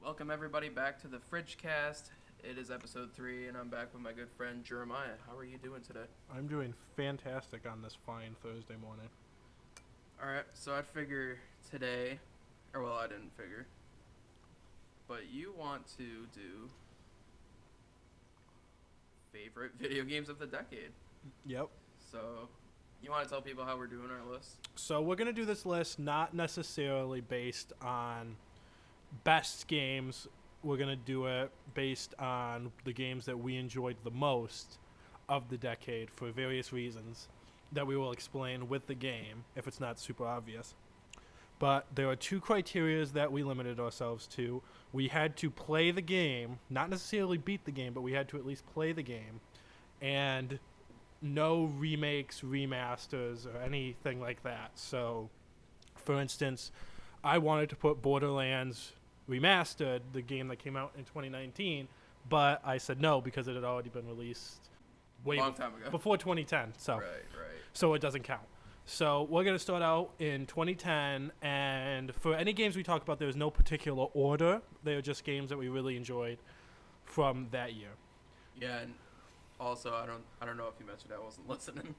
Welcome everybody back to the FridgeCast. It is episode 3, and I'm back with my good friend Jeremiah. How are you doing today? I'm doing fantastic on this fine Thursday morning. Alright, so I figure today, I didn't figure, but you want to do favorite video games of the decade. Yep. So, you want to tell people how we're doing our list? So we're going to do this list not necessarily based on best games. We're going to do it based on the games that we enjoyed the most of the decade for various reasons that we will explain with the game if it's not super obvious. But there are two criteria that we limited ourselves to. We had to play the game, not necessarily beat the game, but we had to at least play the game. And no remakes, remasters, or anything like that. So, for instance, I wanted to put Borderlands Remastered, the game that came out in 2019, but I said no because it had already been released Long time ago. before 2010. So, Right. so it doesn't count. So we're going to start out in 2010, and for any games we talk about, there's no particular order. They are just games that we really enjoyed from that year. Yeah, and also I don't know if you mentioned I wasn't listening,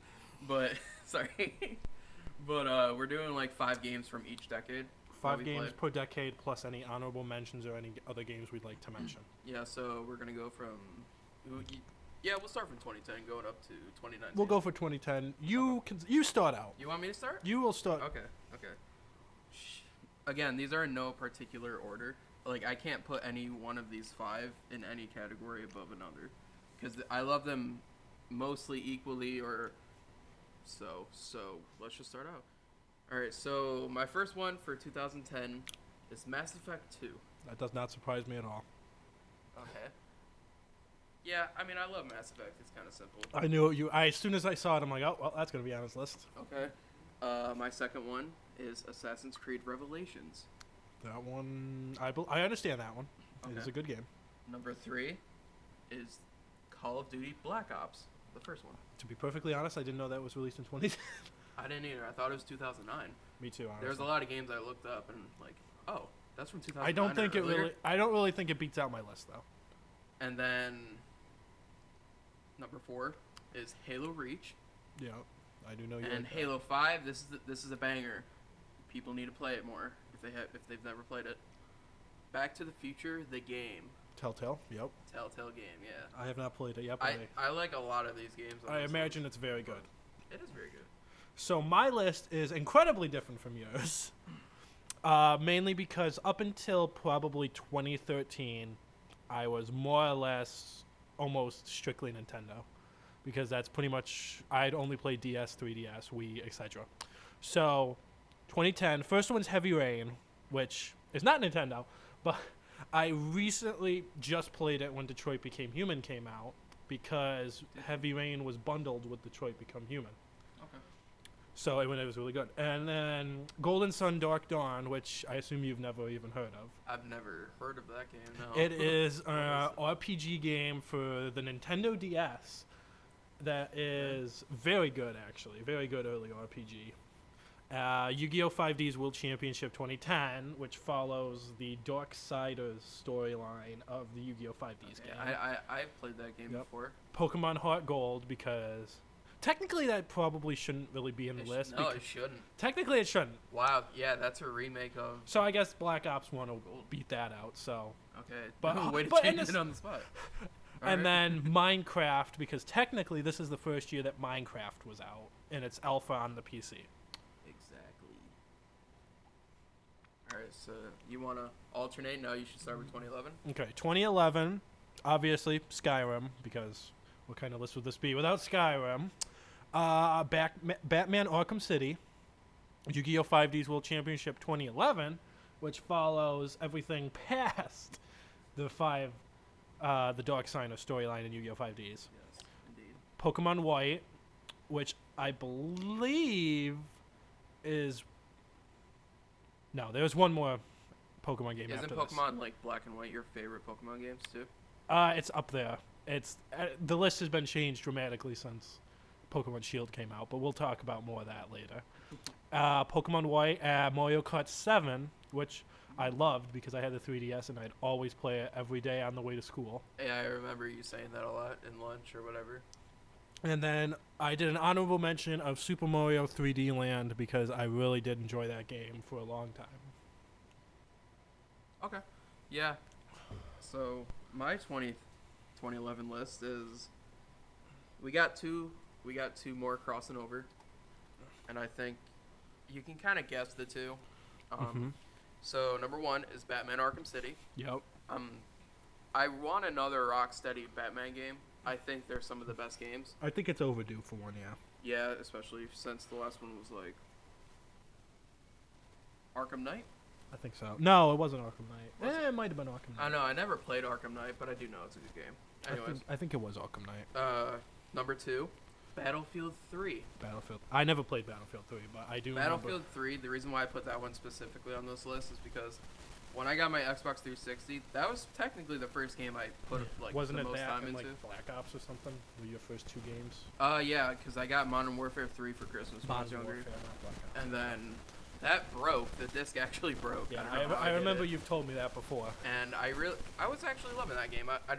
but sorry. But we're doing like 5 games from each decade. 5 games per decade, plus any honorable mentions or any other games we'd like to mention. Yeah, so we're going to go from... Yeah, we'll start from 2010 going up to 2019. We'll go for 2010. You start out. You want me to start? You will start. Okay. Again, these are in no particular order. Like, I can't put any one of these 5 in any category above another. Because I love them mostly equally or so. So, let's just start out. Alright, so my first one for 2010 is Mass Effect 2. That does not surprise me at all. Okay. Yeah, I mean, I love Mass Effect. It's kind of simple. I knew as soon as I saw it, I'm like, oh, well, that's going to be on his list. Okay. My second one is Assassin's Creed Revelations. That one, I understand that one. Okay. It is a good game. Number 3 is Call of Duty Black Ops, the first one. To be perfectly honest, I didn't know that was released in 2010. I didn't either. I thought it was 2009. Me too, honestly. There's a lot of games I looked up and like, oh, that's from 2009. I don't really think it beats out my list though. And then number 4 is Halo Reach. Yeah, I do know you. And like Halo 5. This is a banger. People need to play it more if they've never played it. Back to the Future, the game. Telltale. Yep. Telltale game. Yeah. I have not played it yet. But I like a lot of these games. I imagine it's very good. It is very good. So my list is incredibly different from yours, mainly because up until probably 2013, I was more or less almost strictly Nintendo, because that's pretty much I'd only play DS, 3DS, Wii, etc. So 2010, first one's Heavy Rain, which is not Nintendo, but I recently just played it when Detroit Become Human came out, because Heavy Rain was bundled with Detroit Become Human. So it was really good. And then Golden Sun Dark Dawn, which I assume you've never even heard of. I've never heard of that game, no. It is an RPG game for the Nintendo DS that is very good, actually. Very good early RPG. Yu-Gi-Oh! 5D's World Championship 2010, which follows the Darksiders storyline of the Yu-Gi-Oh! 5D's game. I've played that game before. Pokemon Heart Gold, because... Technically, that probably shouldn't really be in the list. No, it shouldn't. Technically, it shouldn't. Wow, yeah, that's a remake of... So I guess Black Ops 1 will beat that out, so... Okay, but, way to but change it on the spot. And then Minecraft, because technically this is the first year that Minecraft was out, and it's alpha on the PC. Exactly. Alright, so you want to alternate? No, you should start with 2011. Okay, 2011, obviously Skyrim, because what kind of list would this be without Skyrim? Batman Arkham City, Yu-Gi-Oh! 5D's World Championship 2011, which follows everything past the Darksiders storyline in Yu-Gi-Oh! 5D's. Yes, indeed. Pokemon White, which I believe is... No, there's one more Pokemon game after this. Isn't Pokemon like Black and White your favorite Pokemon games too? It's up there. It's the list has been changed dramatically since Pokemon Shield came out, but we'll talk about more of that later. Pokemon White, Mario Kart 7, which I loved because I had the 3DS and I'd always play it every day on the way to school. Yeah, I remember you saying that a lot in lunch or whatever. And then I did an honorable mention of Super Mario 3D Land because I really did enjoy that game for a long time. Okay. Yeah. So my 2011 list is we got two more crossing over, and I think you can kind of guess the two. So number one is Batman Arkham City. Yep. I want another Rocksteady Batman game. I think they're some of the best games. I think it's overdue for one, yeah. Yeah, especially since the last one was like Arkham Knight. I think so. No, it wasn't Arkham Knight. It might have been Arkham Knight. I know. I never played Arkham Knight, but I do know it's a good game. Anyways, I think it was Arkham Knight. Number two, Battlefield 3. Battlefield. I never played Battlefield 3, but I do Battlefield 3, the reason why I put that one specifically on this list is because when I got my Xbox 360, that was technically the first game I put like Wasn't the it most that time and, into. like Black Ops or something? Were your first two games? Yeah, because I got Modern Warfare 3 for Christmas when I was younger. Warfare, not Black Ops. And then that broke. The disc actually broke. Yeah, I don't know how I did remember it. you've told me that before. And I was actually loving that game. I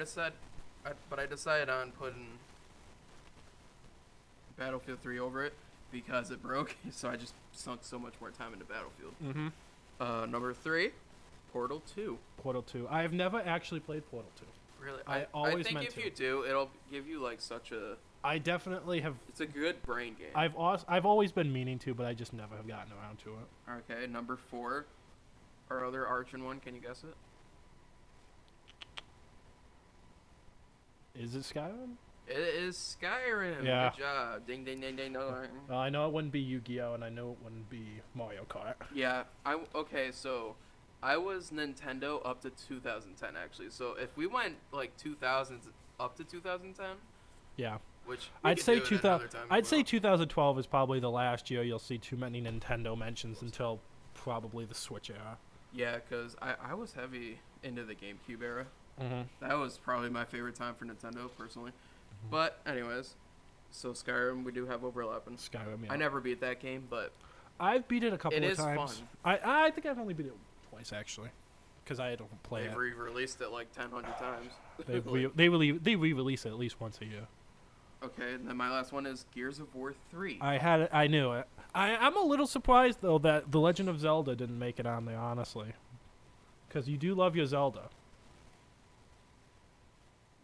decided on putting Battlefield 3 over it because it broke. So I just sunk so much more time into Battlefield. Mm-hmm. Number 3, Portal 2. Portal 2. I have never actually played Portal 2. Really? I always think meant if to. you do, it'll give you like such a. I definitely have. It's a good brain game. I've always been meaning to, but I just never have gotten around to it. Okay, number 4, our other Archon one. Can you guess it? Is it Skyrim? It is Skyrim. Yeah. Good job. Ding ding ding ding ding. Well, I know it wouldn't be Yu-Gi-Oh, and I know it wouldn't be Mario Kart. Yeah. Okay. So, I was Nintendo up to 2010 actually. So if we went like 2000s up to 2010, Yeah. which I'd say 2000. I'd say 2012 is probably the last year you'll see too many Nintendo mentions until probably the Switch era. Yeah, because I was heavy into the GameCube era. Mm-hmm. That was probably my favorite time for Nintendo, personally. But, anyways, so Skyrim, we do have overlapping. Skyrim, yeah. I never beat that game, but I've beat it a couple it of is times. fun. I think I've only beat it twice, actually. Because I don't play They've it. re-released it like 1,000 times. They re-release it at least once a year. Okay, and then my last one is Gears of War 3. I knew it. I'm a little surprised, though, that The Legend of Zelda didn't make it on there, honestly. Because you do love your Zelda.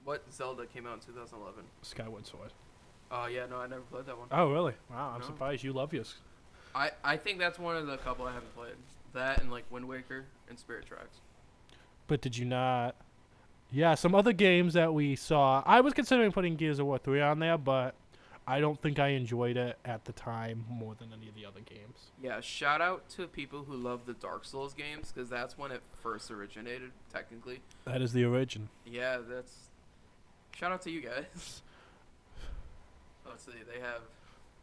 What Zelda came out in 2011? Skyward Sword. Oh, yeah, no, I never played that one. Oh, really? Wow, I'm No. surprised you love yours. I think that's one of the couple I haven't played. That and, like, Wind Waker and Spirit Tracks. But did you not? Yeah, some other games that we saw. I was considering putting Gears of War 3 on there, but I don't think I enjoyed it at the time more than any of the other games. Yeah, shout out to people who love the Dark Souls games, because that's when it first originated, technically. That is the origin. Yeah, that's... Shout out to you guys. Let's see, they have...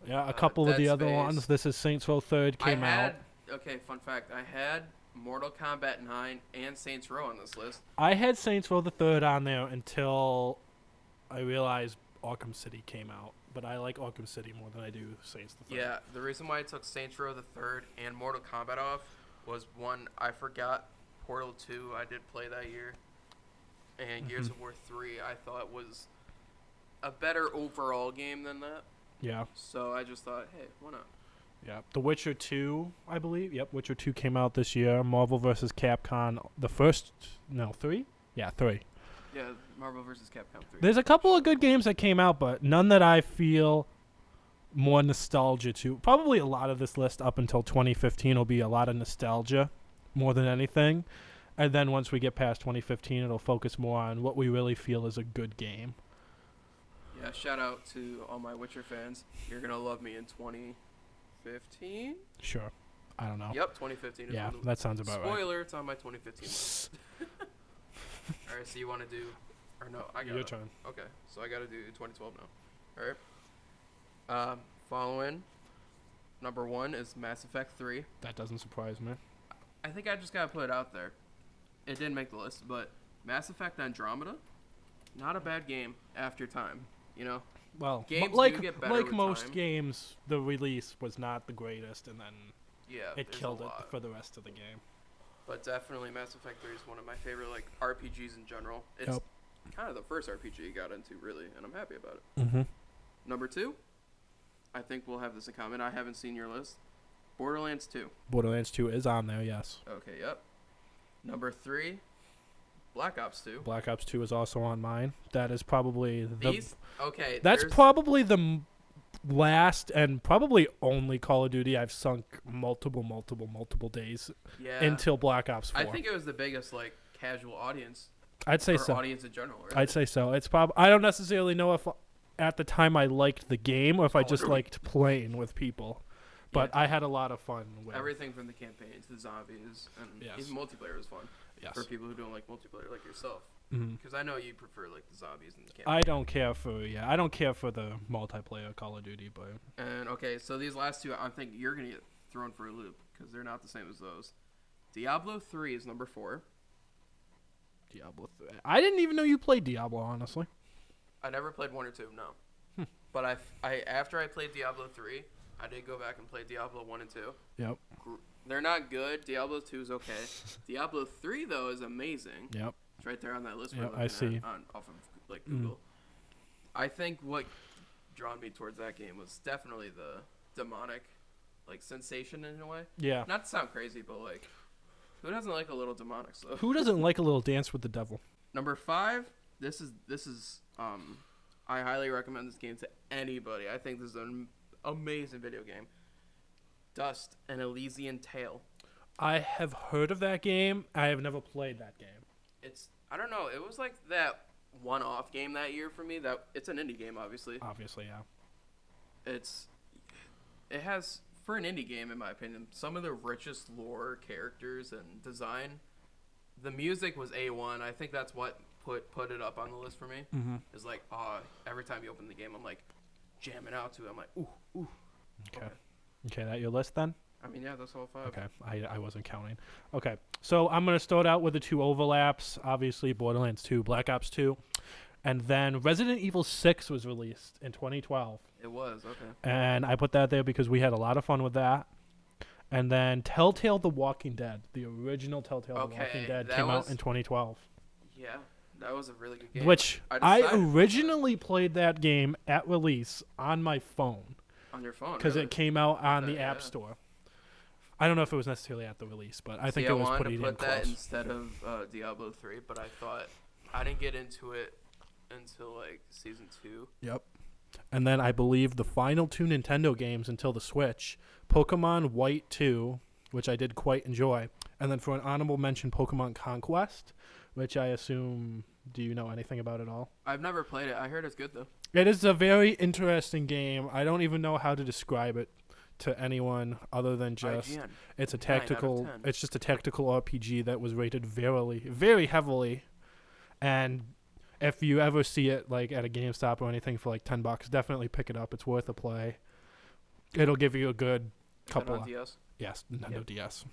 Yeah, a couple of the Dead other Space. ones. This is Saints Row 3rd came out. Okay, fun fact. I had Mortal Kombat 9 and Saints Row on this list. I had Saints Row the 3rd on there until I realized Arkham City came out. But I like Arkham City more than I do Saints the 3rd. Yeah, the reason why I took Saints Row the 3rd and Mortal Kombat off was, one, I forgot Portal 2 I did play that year. And Gears of War 3 I thought was a better overall game than that. Yeah. So I just thought, hey, why not? Yeah. The Witcher 2, I believe. Yep, Witcher 2 came out this year. Marvel vs. Capcom. The first... No, 3? Yeah, 3. Yeah, Marvel vs. Capcom 3. There's a couple of good games that came out, but none that I feel more nostalgia to. Probably a lot of this list up until 2015 will be a lot of nostalgia more than anything. And then once we get past 2015, it'll focus more on what we really feel is a good game. Yeah, shout out to all my Witcher fans. You're going to love me in 2015? Sure. I don't know. Yep, 2015 is Yeah, when the- that sounds about right. Spoiler, it's on my 2015 list. Alright, so you want to do... Or no, I got Your it. turn. Okay, so I got to do 2012 now. Alright. Following, number 1 is Mass Effect 3. That doesn't surprise me. I think I just got to put it out there. It didn't make the list, but Mass Effect Andromeda, not a bad game after time, you know? Well, Games do like get better like with most time. games, the release was not the greatest, and then Yeah, it there's killed a it lot. for the rest of the game. But definitely Mass Effect 3 is one of my favorite like RPGs in general. It's kind of the first RPG I got into, really, and I'm happy about it. Mm-hmm. Number 2, I think we'll have this in common. I haven't seen your list. Borderlands 2. Borderlands 2 is on there, yes. Okay, yep. Number 3, Black Ops 2. Black Ops 2 is also on mine. That is probably That's probably the last and probably only Call of Duty I've sunk multiple days until Black Ops 4. I think it was the biggest like casual audience. I'd say so. Audience in general. Really. I'd say so. It's I don't necessarily know if at the time I liked the game or if I just liked playing with people. But I had a lot of fun with everything from the campaigns, the zombies, and even multiplayer was fun. Yes. For people who don't like multiplayer like yourself. Mm-hmm. Because I know you prefer like the zombies and the campaigns. I don't care for the multiplayer Call of Duty, but and okay, so these last two, I think you're gonna get thrown for a loop because they're not the same as those. Diablo 3 is number 4. Diablo 3. I didn't even know you played Diablo, honestly. I never played 1 or 2, no. But I after I played Diablo 3, I did go back and play Diablo 1 and 2. Yep. They're not good. Diablo 2 is okay. Diablo 3 though is amazing. Yep. It's right there on that list. Yep, I see. Off of like Google. I think what drawn me towards that game was definitely the demonic, like sensation in a way. Yeah. Not to sound crazy, but like, who doesn't like a little demonic stuff? Who doesn't like a little dance with the devil? Number 5. This is I highly recommend this game to anybody. I think this is an amazing video game. Dust: An Elysian Tale. I have heard of that game. I have never played that game. I don't know. It was like that one-off game that year for me. That it's an indie game, obviously. Obviously, yeah. It has, for an indie game, in my opinion, some of the richest lore, characters, and design. The music was A1. I think that's what put it up on the list for me. Mm-hmm. It's like, every time you open the game, I'm like jamming out to it. I'm like, ooh. Okay, that your list then? I mean, yeah, that's all 5. Okay, I wasn't counting. Okay, so I'm going to start out with the 2 overlaps. Obviously, Borderlands 2, Black Ops 2. And then Resident Evil 6 was released in 2012. It was, okay. And I put that there because we had a lot of fun with that. And then Telltale The Walking Dead, the original Telltale The Walking Dead came out in 2012. Yeah, that was a really good game. Which I originally played that game at release on my phone. On your phone? Because it came out on the App Store. I don't know if it was necessarily at the release, but I think it was pretty damn close. I wanted to put that instead of Diablo 3, but I thought I didn't get into it until like Season 2. Yep. And then I believe the final 2 Nintendo games until the Switch, Pokemon White 2, which I did quite enjoy, and then for an honorable mention, Pokemon Conquest, which I assume, do you know anything about it all? I've never played it. I heard it's good, though. It is a very interesting game. I don't even know how to describe it to anyone other than just IGN. It's a tactical. It's just a tactical RPG that was rated very heavily, and if you ever see it like at a GameStop or anything for like $10, definitely pick it up. It's worth a play. It'll give you a good couple. Is it on DS? Yes, Nintendo DS.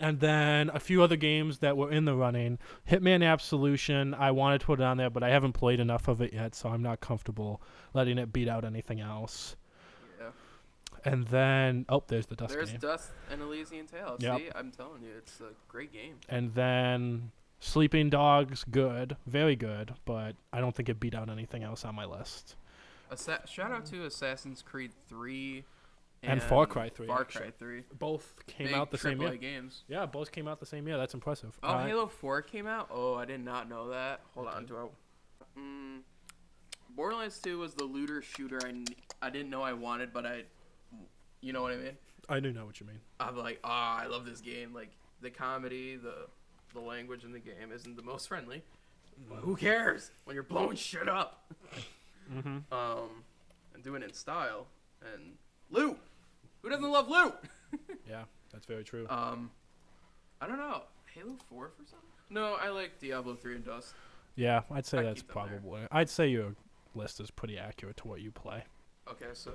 And then a few other games that were in the running. Hitman Absolution, I wanted to put it on there, but I haven't played enough of it yet, so I'm not comfortable letting it beat out anything else. Yeah. And then, there's the Dust game. There's Dust and Elysian Tale. Yep. See, I'm telling you, it's a great game. And then Sleeping Dogs, good, very good, but I don't think it beat out anything else on my list. Shout out to Assassin's Creed 3. And Far Cry 3. Far Cry 3. Both came out the same year. Games. Yeah, both came out the same year. That's impressive. Oh, Halo 4 came out? Oh, I did not know that. Hold on. Borderlands 2 was the looter shooter I didn't know I wanted, but you know what I mean? I do know what you mean. I'm like, I love this game. Like, the comedy, the language in the game isn't the most friendly. But who cares when you're blowing shit up? Mm-hmm. And doing it in style. And loot! Who doesn't love loot? Yeah, that's very true. I don't know. Halo 4 for something? No, I like Diablo 3 and Dust. Yeah, I'd say that's probably. I'd say your list is pretty accurate to what you play. Okay, so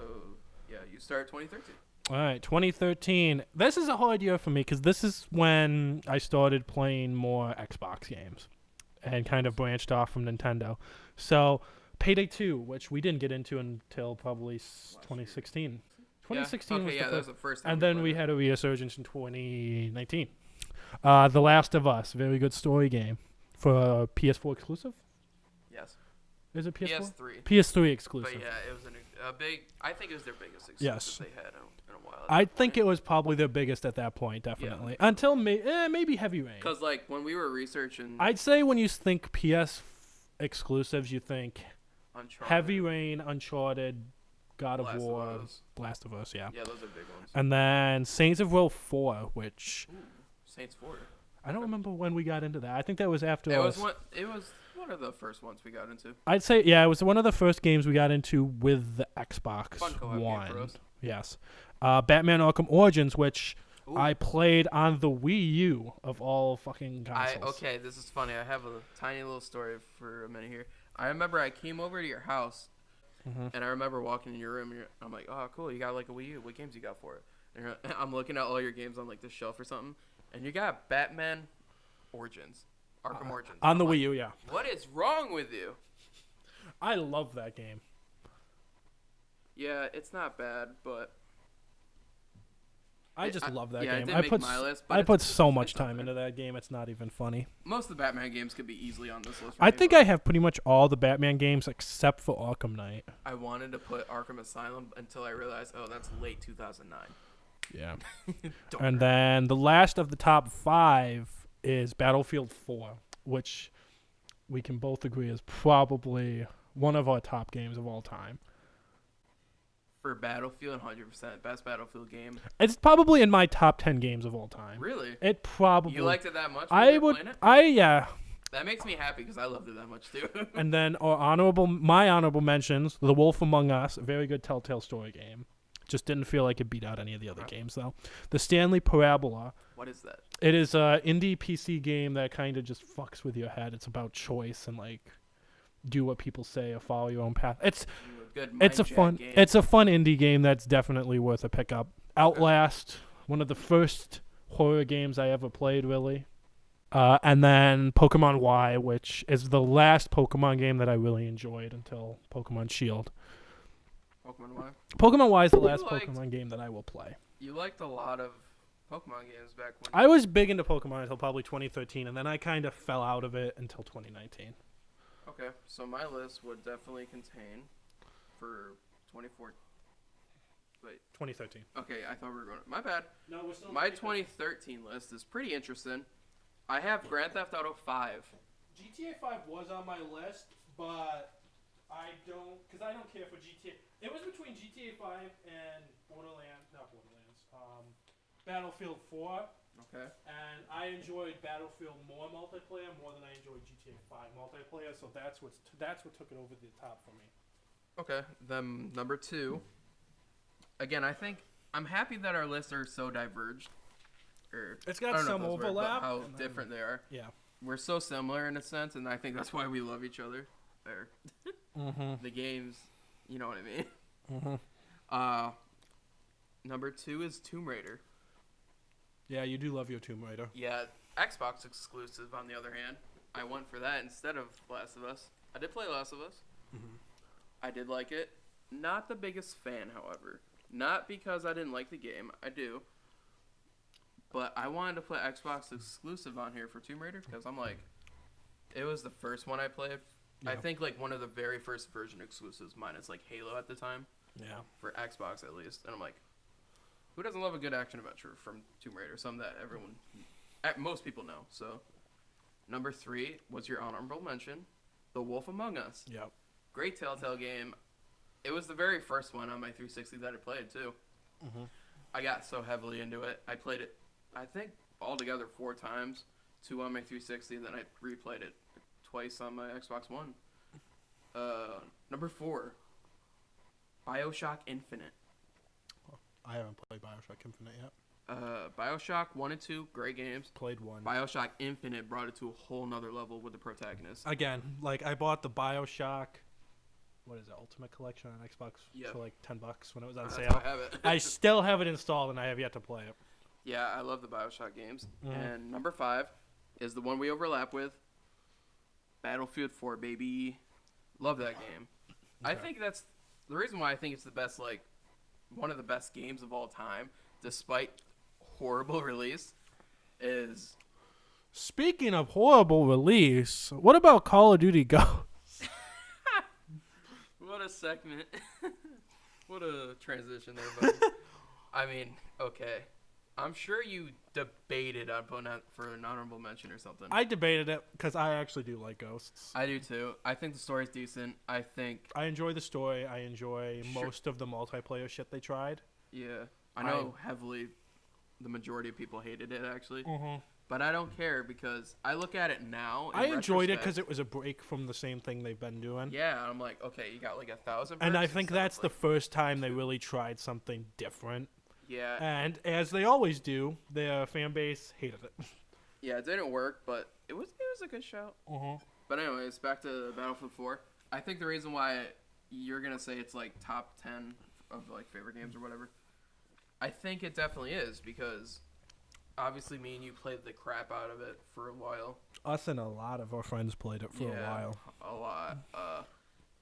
yeah, you start 2013. All right, 2013. This is a hard year for me because this is when I started playing more Xbox games and kind of branched off from Nintendo. So Payday 2, which we didn't get into until probably 2016. 2016 was the that was the first time. And then we had a resurgence in 2019. The Last of Us, very good story game for PS4 exclusive. Yes. Is it PS4? PS3. PS3 exclusive. But yeah, it was a big. I think it was their biggest exclusive Yes. they had in a while. I think it was probably their biggest at that point, definitely. Until maybe Heavy Rain. Because like when we were researching, I'd say when you think PS exclusives, you think Uncharted, Heavy Rain, Uncharted, God of Last War, Us. Last of Us, yeah. Yeah, those are big ones. And then Saints of Row 4, which Ooh, Saints 4. I don't remember when we got into that. I think that was after It us. was one of the first ones we got into. I'd say, yeah, it was one of the first games we got into with the Xbox Fun co-op One. game for us. Yes. Batman Arkham Origins, which Ooh. I played on the Wii U of all fucking consoles. Okay, this is funny. I have a tiny little story for a minute here. I remember I came over to your house, and I remember walking in your room. And I'm like, oh, cool, you got like a Wii U. What games you got for it? And I'm looking at all your games on like this shelf or something, and you got Batman Origins, Arkham Origins. On I'm the like, Wii U, yeah. What is wrong with you? I love that game. Yeah, it's not bad, but I just love that it game. didn't make my list, but I put it's so much it's not time bad. into that game. It's not even funny. Most of the Batman games could be easily on this list. For I me, think but I have pretty much all the Batman games except for Arkham Knight. I wanted to put Arkham Asylum until I realized, oh, that's late 2009. Yeah. Don't And worry. then the last of the top 5 is Battlefield 4, which we can both agree is probably one of our top games of all time. For Battlefield, 100% best Battlefield game. It's probably in my top 10 games of all time. Really? It probably. You liked it that much? when I you were would. playing it? Yeah. That makes me happy because I loved it that much too. And then my honorable mentions: The Wolf Among Us, a very good Telltale story game. Just didn't feel like it beat out any of the other games though. The Stanley Parabola. What is that? It is a indie PC game that kind of just fucks with your head. It's about choice and like do what people say or follow your own path. It's Good a mind fun jack game. it's a fun indie game that's definitely worth a pickup. Outlast, one of the first horror games I ever played, really. And then Pokemon Y, which is the last Pokemon game that I really enjoyed until Pokemon Shield. Pokemon Y. Pokemon Y is the You last liked- Pokemon game that I will play. You liked a lot of Pokemon games back when. I was big into Pokemon until probably 2013, and then I kind of fell out of it until 2019. Okay, so my list would definitely contain for 24. Wait, 2013. okay, I thought we were going. My bad. No, we're still. My 2013 list is pretty interesting. I have Grand Theft Auto 5. GTA 5 was on my list, but I don't care for GTA. It was between GTA 5 and Battlefield 4, Okay. and I enjoyed Battlefield more multiplayer more than I enjoyed GTA 5 multiplayer, so that's what took it over the top for me. Okay. Then number 2. Again, I think I'm happy that our lists are so diverged. It's I got don't know some if that's weird, but overlap. how and then- different they are. Yeah. We're so similar in a sense, and I think that's why we love each other. Or Mm-hmm. the games, you know what I mean. Mm-hmm. Number 2 is Tomb Raider. Yeah, you do love your Tomb Raider. Yeah, Xbox exclusive. On the other hand, I went for that instead of Last of Us. I did play Last of Us. Mm-hmm. I did like it. Not the biggest fan, however. Not because I didn't like the game. I do. But I wanted to put Xbox exclusive on here for Tomb Raider because I'm like, it was the first one I played. Yeah. I think like one of the very first version exclusives, minus like Halo at the time, Yeah. for Xbox at least. And I'm like, who doesn't love a good action adventure from Tomb Raider? Something that most people know. So, number 3 was your honorable mention, The Wolf Among Us. Yep. Great Telltale game. It was the very first one on my 360 that I played too. Mm-hmm. I got so heavily into it. I played it, I think, altogether 4 times. 2 on my 360, then I replayed it twice on my Xbox One. Number 4, BioShock Infinite. I haven't played BioShock Infinite yet. BioShock 1 and 2, great games. Played one. BioShock Infinite brought it to a whole nother level with the protagonist. Again, like I bought the BioShock, what is it, Ultimate Collection on Xbox Yep. for like $10 when it was on That's sale. why I have it. I still have it installed and I have yet to play it. Yeah, I love the BioShock games. Mhm. And number 5 is the one we overlap with, Battlefield 4, baby. Love that game. I Okay. think that's the reason why I think it's the best, like, one of the best games of all time, despite horrible release, is Speaking of horrible release, what about Call of Duty Ghosts? What a segment. What a transition there, buddy. I mean, okay. I'm sure you debated on putting that for an honorable mention or something. I debated it because I actually do like Ghosts. I do too. I think the story's decent. I enjoy the story. I enjoy most of the multiplayer shit they tried. Yeah. I know heavily the majority of people hated it, actually. Mm-hmm. But I don't care because I look at it now. I enjoyed it because it was a break from the same thing they've been doing. Yeah, I'm like, okay, you got like 1,000. And I think that's the first time they really tried something different. Yeah. And as they always do, their fan base hated it. Yeah, it didn't work, but it was a good shout. Mm-hmm. But anyways, back to Battlefield 4. I think the reason why you're gonna say it's like top 10 of like favorite games or whatever, I think it definitely is because obviously me and you played the crap out of it for a while. Us and a lot of our friends played it for a while. A lot.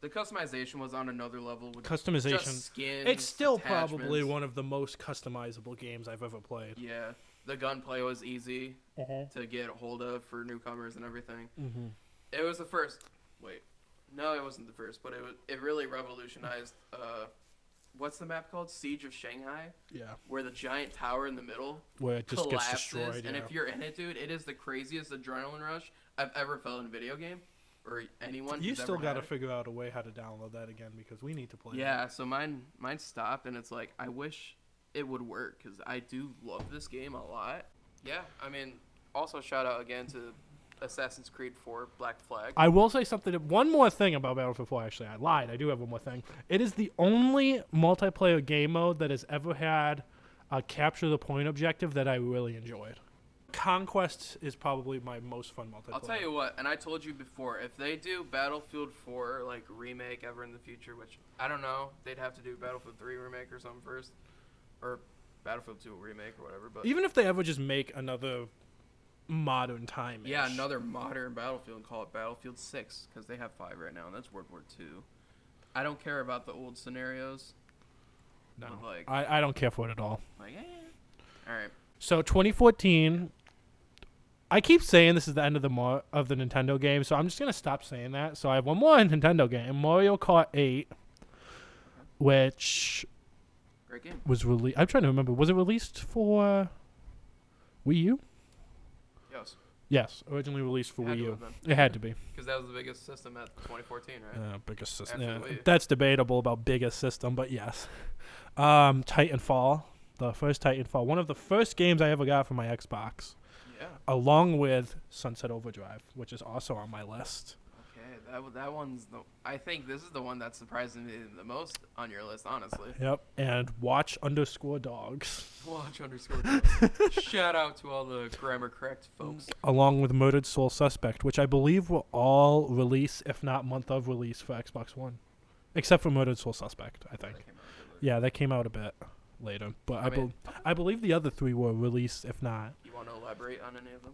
The customization was on another level. With Customization. Just skins, it's still attachments. probably one of the most customizable games I've ever played. Yeah. The gunplay was easy to get a hold of for newcomers and everything. Mm-hmm. It was the first. Wait. No, it wasn't the first, but it really revolutionized. What's the map called? Siege of Shanghai? Yeah. Where the giant tower in the middle where it just collapses, gets destroyed. and yeah. if you're in it, dude, it is the craziest adrenaline rush I've ever felt in a video game. Or anyone. You still got to it. figure out a way how to download that again because we need to play. Yeah, so mine stopped, and it's like I wish it would work because I do love this game a lot. Yeah, I mean, also shout out again to Assassin's Creed 4 Black Flag. I will say something. One more thing about Battlefield 4. Actually, I lied. I do have one more thing. It is the only multiplayer game mode that has ever had a capture the point objective that I really enjoyed. Conquest is probably my most fun multiplayer. I'll tell you what, and I told you before, if they do Battlefield 4 like remake ever in the future, which I don't know, they'd have to do Battlefield 3 remake or something first, or Battlefield 2 remake or whatever. But even if they ever just make another modern time, yeah, another modern Battlefield and call it Battlefield 6 because they have 5 right now, and that's World War II. I don't care about the old scenarios. No, like I don't care for it at all. Like, all right. So 2014. I keep saying this is the end of the Nintendo game, so I'm just gonna stop saying that. So I have one more Nintendo game, Mario Kart 8, which great game was released. I'm trying to remember. Was it released for Wii U? Yes. Yes, originally released for Wii U. It had to be because that was the biggest system at 2014, right? Biggest system. Yeah, that's debatable about biggest system, but yes. Titanfall, the first Titanfall, one of the first games I ever got for my Xbox. Yeah. Along with Sunset Overdrive, which is also on my list. Okay, that one's I think this is the one that surprised me the most on your list, honestly. Yep, and Watch_Dogs. Watch_Dogs. Shout out to all the grammar correct folks. Along with Murdered Soul Suspect, which I believe will all release, if not month of release, for Xbox One. Except for Murdered Soul Suspect, I think. That came out a bit later. But I believe the other 3 were released, if not. You want to elaborate on any of them?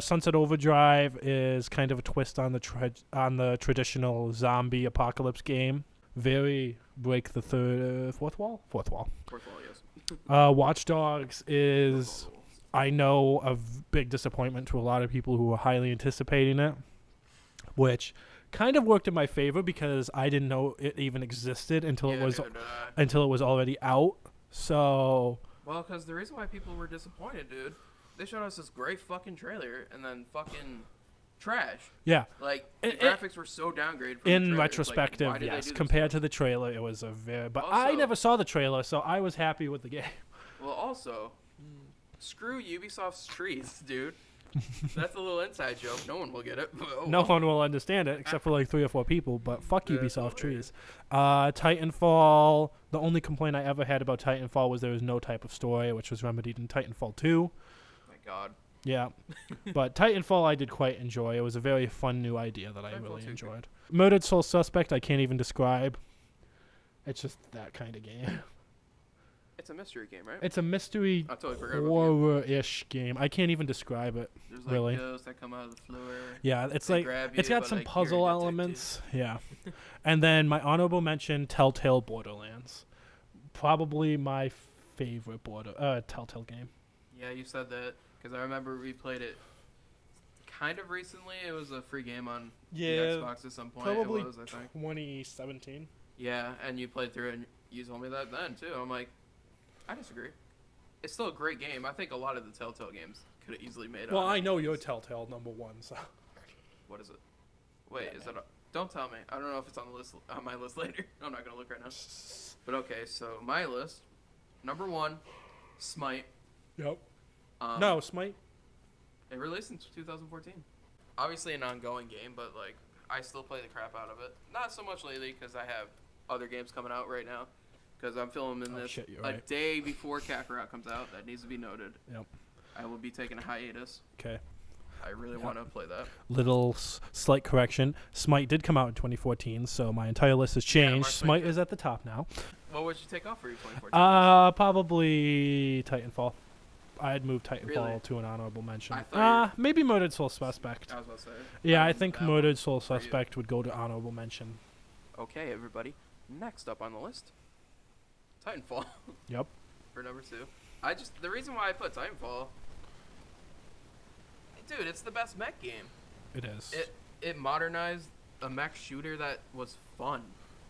Sunset Overdrive is kind of a twist on the traditional zombie apocalypse game. Very break the fourth wall. Fourth wall, yes. Watch Dogs is, I know, a big disappointment to a lot of people who were highly anticipating it, which kind of worked in my favor because I didn't know it even existed until it was already out. So. Well, because the reason why people were disappointed, dude, they showed us this great fucking trailer and then fucking trash. Yeah. Like, the graphics were so downgraded from in the retrospective, like, yes. Compared to the trailer, it was a very... But also, I never saw the trailer, so I was happy with the game. Well, also, screw Ubisoft's trees, dude. That's a little inside joke. No one will get it. No one will understand it, except for like 3 or 4 people, but fuck Ubisoft trees. Titanfall, the only complaint I ever had about Titanfall was there was no type of story, which was remedied in Titanfall 2. My God. Yeah. But Titanfall I did quite enjoy. It was a very fun new idea that I really enjoyed. Murdered Soul Suspect I can't even describe. It's just that kind of game. It's a mystery game, right? It's a mystery horror-ish game. I can't even describe it. There's like ghosts that come out of the floor. Yeah, it's like it's got some puzzle elements. Yeah. And then my honorable mention, Telltale Borderlands. Probably my favorite Telltale game. Yeah, you said that because I remember we played it kind of recently. It was a free game on Yeah, the Xbox at some point. probably It was, I think. 2017. Yeah, and you played through it and you told me that then, too. I'm like, I disagree. It's still a great game. I think a lot of the Telltale games could have easily made Well, on I it. know you're Telltale #1, so. What is it? Wait, is that don't tell me. I don't know if it's on the list on my list later. I'm not going to look right now. But okay, so my list. Number 1, Smite. Yep. Um, No, Smite. It released in 2014. Obviously an ongoing game, but like I still play the crap out of it. Not so much lately because I have other games coming out right now. Because I'm filming this shit, you're a right. day before Kakarot comes out. That needs to be noted. Yep. I will be taking a hiatus. Okay. I really want to play that. Little slight correction. Smite did come out in 2014, so my entire list has changed. Mark Smite Smite is at the top now. What would you take off for your 2014? Probably Titanfall. I'd move Titanfall Really? to an honorable mention. I thought Maybe Murdered Soul Suspect. I was about to say. Yeah, I think that one Murdered Soul for you. Suspect would go to honorable mention. Okay, everybody. Next up on the list, Titanfall. Yep. For number 2. The reason why I put Titanfall, dude, it's the best mech game. It is. It modernized a mech shooter that was fun.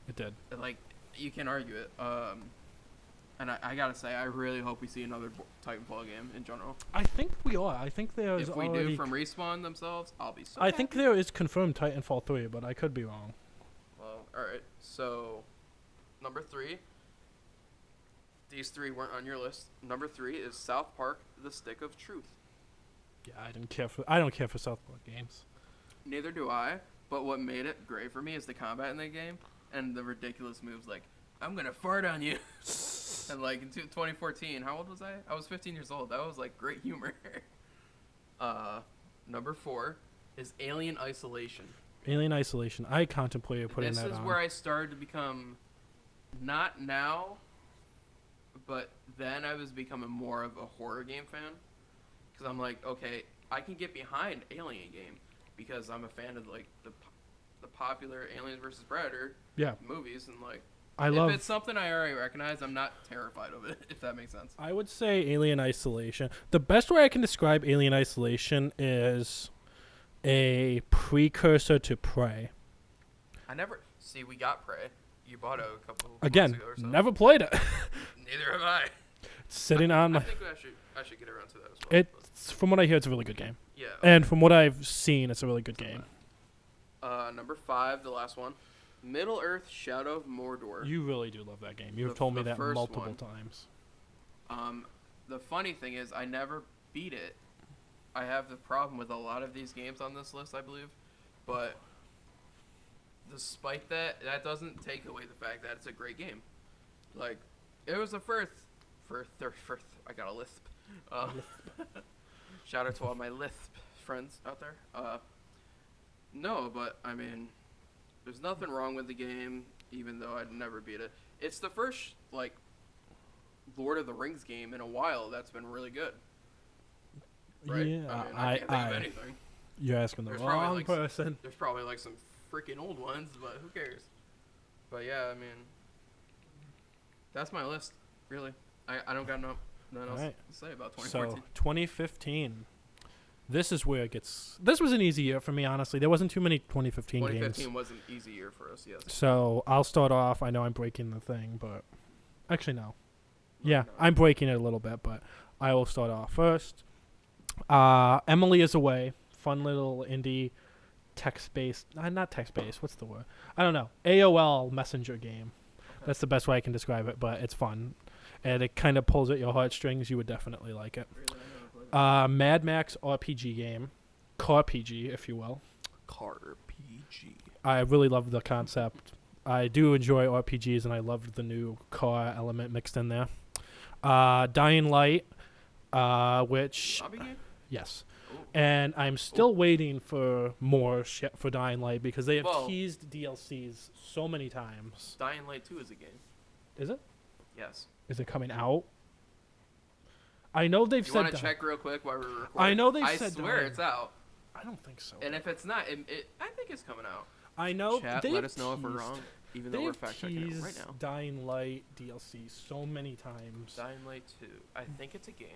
It did. Like, you can't argue it. And I gotta say, I really hope we see another Titanfall game in general. I think we are. I think there is If we already. do from Respawn themselves, I'll be so I happy. think there is confirmed Titanfall 3, but I could be wrong. Well, alright. So, number 3. These 3 weren't on your list. Number 3 is South Park: The Stick of Truth. Yeah, I don't care for South Park games. Neither do I, but what made it great for me is the combat in the game and the ridiculous moves like, I'm gonna fart on you. And like in 2014, how old was I? I was 15 years old. That was like great humor. Number 4 is Alien Isolation. Alien Isolation. I contemplated putting This that is on. where I started to become, not now, but then I was becoming more of a horror game fan. Because I'm like, okay, I can get behind Alien game because I'm a fan of like the popular Aliens vs. Predator movies, and like if it's something I already recognize, I'm not terrified of it, if that makes sense. I would say Alien Isolation. The best way I can describe Alien Isolation is a precursor to Prey. We got Prey. You bought it a couple Again, months ago or so. never played it. Neither have I. Sitting on I my. think I should get around to that as well. It's from what I hear, it's a really good game. Yeah. And from what I've seen, it's a really good game. Number 5, the last one, Middle Earth: Shadow of Mordor. You really do love that game. You've told me the that first multiple one. times. The funny thing is, I never beat it. I have the problem with a lot of these games on this list, I believe, but despite that doesn't take away the fact that it's a great game. Like, it was the first. I got a lisp. Shout out to all my lisp friends out there. No, but I mean, there's nothing wrong with the game, even though I'd never beat it. It's the first like Lord of the Rings game in a while that's been really good. Right? Yeah, I can't think of anything. You're asking the There's probably, wrong like, person. There's probably like some freaking old ones, but who cares? But yeah, I mean, that's my list. Really, I don't got nothing else Alright. to say about 2014. So 2015. This is where it gets. This was an easy year for me, honestly. There wasn't too many 2015 games. 2015 was an easy year for us, yes. So I'll start off. I know I'm breaking the thing, but actually no. Yeah, No. I'm breaking it a little bit, but I will start off first. Emily is Away. Fun little indie text-based. Not text-based. What's the word? I don't know. AOL messenger game. Okay. That's the best way I can describe it, but it's fun. And it kind of pulls at your heartstrings. You would definitely like it. Really, I never played it. Mad Max RPG game. Car PG, if you will. Car PG. I really love the concept. I do enjoy RPGs, and I love the new car element mixed in there. Dying Light, which... Zombie game? Yes. Ooh. And I'm still waiting for more shit for Dying Light because they have Well- teased DLCs so many times. Dying Light 2 is a game. Is it? Yes. Is it coming out? I know they've You said... want to check real quick while we're recording? I know they've I said swear Dying. it's out. I don't think so. And if it's not, I think it's coming out. I know Chat, they've let us know if we're teased- wrong, even though we're They've fact checking it right teased now. Dying Light DLC so many times. Dying Light 2. I think it's a game.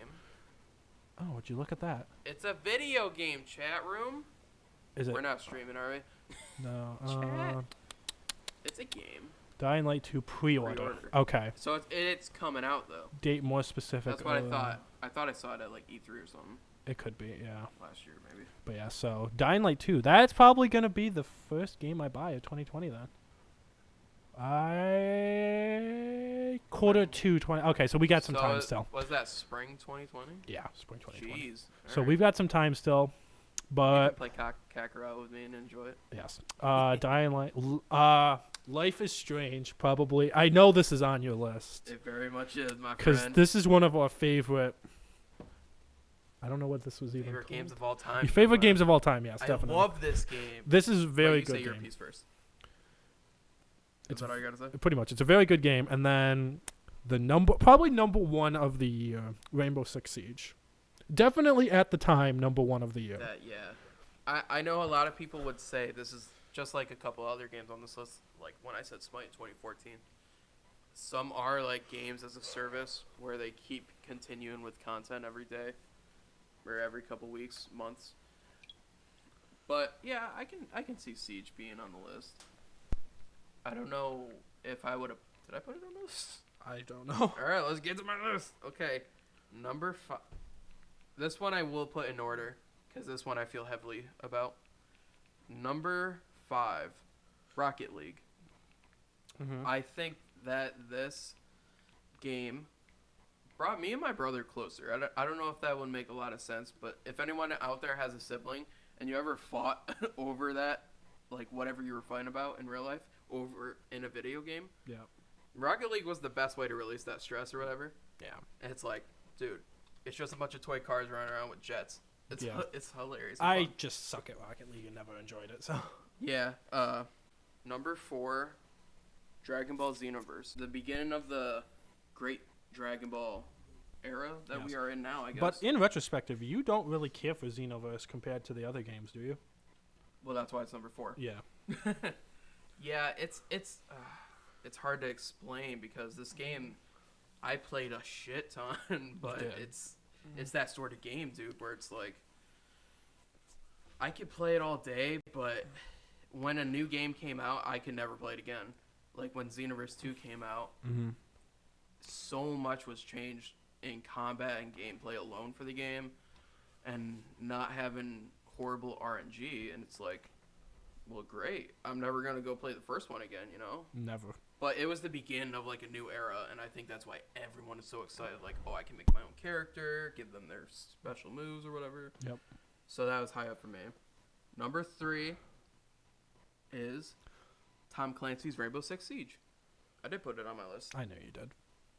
Oh, would you look at that? It's a video game, chat room. Is it? We're not streaming, are we? No. Chat. It's a game. Dying Light 2 pre-order. Pre-order. Okay. So it's coming out though. Date more specific. That's what I thought. I thought I saw it at like E3 or something It could be, yeah. last year, maybe. But yeah, so Dying Light 2. That's probably going to be the first game I buy of 2020 then. Quarter 2 20. Okay, so we got some time still. Was that spring 2020? Yeah, spring 2020. Jeez. So we've got some time still. You But can play Kakarot with me and enjoy it. yes. Dying Light Life is Strange probably. I know this is on your list. It very much is, my Cuz friend. this is one of our favorite. I don't know what this was even Favorite called. games of all time. Your favorite Noah. games of all time, yes, I definitely. love this game. This is a very you good say your game. piece first. It's Is that all you gotta say? Pretty much. It's a very good game. And then probably number 1 of the year, Rainbow Six Siege. Definitely at the time, number 1 of the year. Yeah. I know a lot of people would say this is just like a couple other games on this list, like when I said Smite in 2014. Some are like games as a service where they keep continuing with content every day or every couple weeks, months. But yeah, I can see Siege being on the list. I don't know if I would have. Did I put it on the list? I don't know. All right, let's get to my list. Okay, number 5. This one I will put in order because this one I feel heavily about. Number 5, Rocket League. Mm-hmm. I think that this game brought me and my brother closer. I don't know if that would make a lot of sense, but if anyone out there has a sibling and you ever fought over that, like whatever you were fighting about in real life, over in a video game, Yeah. Rocket League was the best way to release that stress or whatever. Yeah. And it's like, dude, it's just a bunch of toy cars running around with jets. It's Yeah. It's hilarious. and I fun. just suck at Rocket League and never enjoyed it. So. Yeah. Number 4, Dragon Ball Xenoverse. The beginning of the great Dragon Ball era that we Yes. are in now, I guess. But in retrospective, you don't really care for Xenoverse compared to the other games, do you? Well, that's why it's number 4. Yeah. Yeah, it's hard to explain because this game I played a shit ton, but did. it's that sort of game, dude, where it's like I could play it all day, but when a new game came out, I could never play it again. Like when Xenoverse 2 came out, Mm-hmm. so much was changed in combat and gameplay alone for the game, and not having horrible RNG, and it's like, well, great. I'm never gonna go play the first one again, you know. Never. But it was the beginning of like a new era, and I think that's why everyone is so excited. Like, oh, I can make my own character, give them their special moves or whatever. Yep. So that was high up for me. Number 3 is Tom Clancy's Rainbow Six Siege. I did put it on my list. I know you did.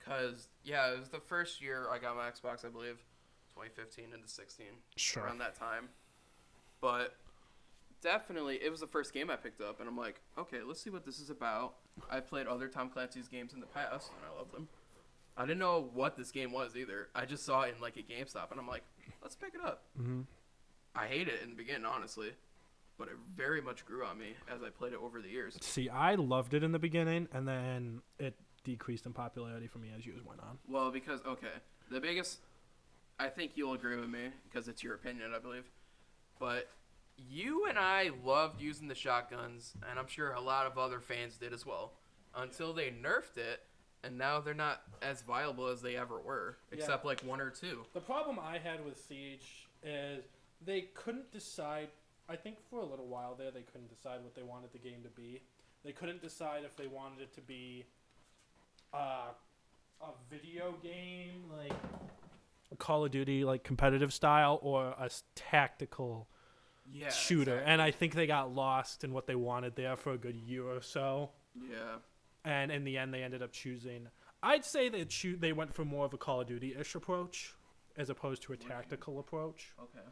Cause yeah, it was the first year I got my Xbox, I believe, 2015 into 16, Sure. around that time. But definitely, it was the first game I picked up, and I'm like, okay, let's see what this is about. I played other Tom Clancy's games in the past, and I love them. I didn't know what this game was either. I just saw it in like a GameStop, and I'm like, let's pick it up. Mm-hmm. I hated it in the beginning, honestly, but it very much grew on me as I played it over the years. See, I loved it in the beginning, and then it decreased in popularity for me as years went on. Well, because, okay, the biggest, I think you'll agree with me, because it's your opinion, I believe, but you and I loved using the shotguns, and I'm sure a lot of other fans did as well, until they nerfed it, and now they're not as viable as they ever were, except like 1 or 2. The problem I had with Siege is they couldn't decide. I think for a little while there, they couldn't decide what they wanted the game to be. They couldn't decide if they wanted it to be a video game, like a Call of Duty, like competitive style, or a tactical shooter. Exactly. And I think they got lost in what they wanted there for a good year or so. Yeah. And in the end, they ended up choosing. I'd say they went for more of a Call of Duty-ish approach as opposed to a tactical approach. Okay.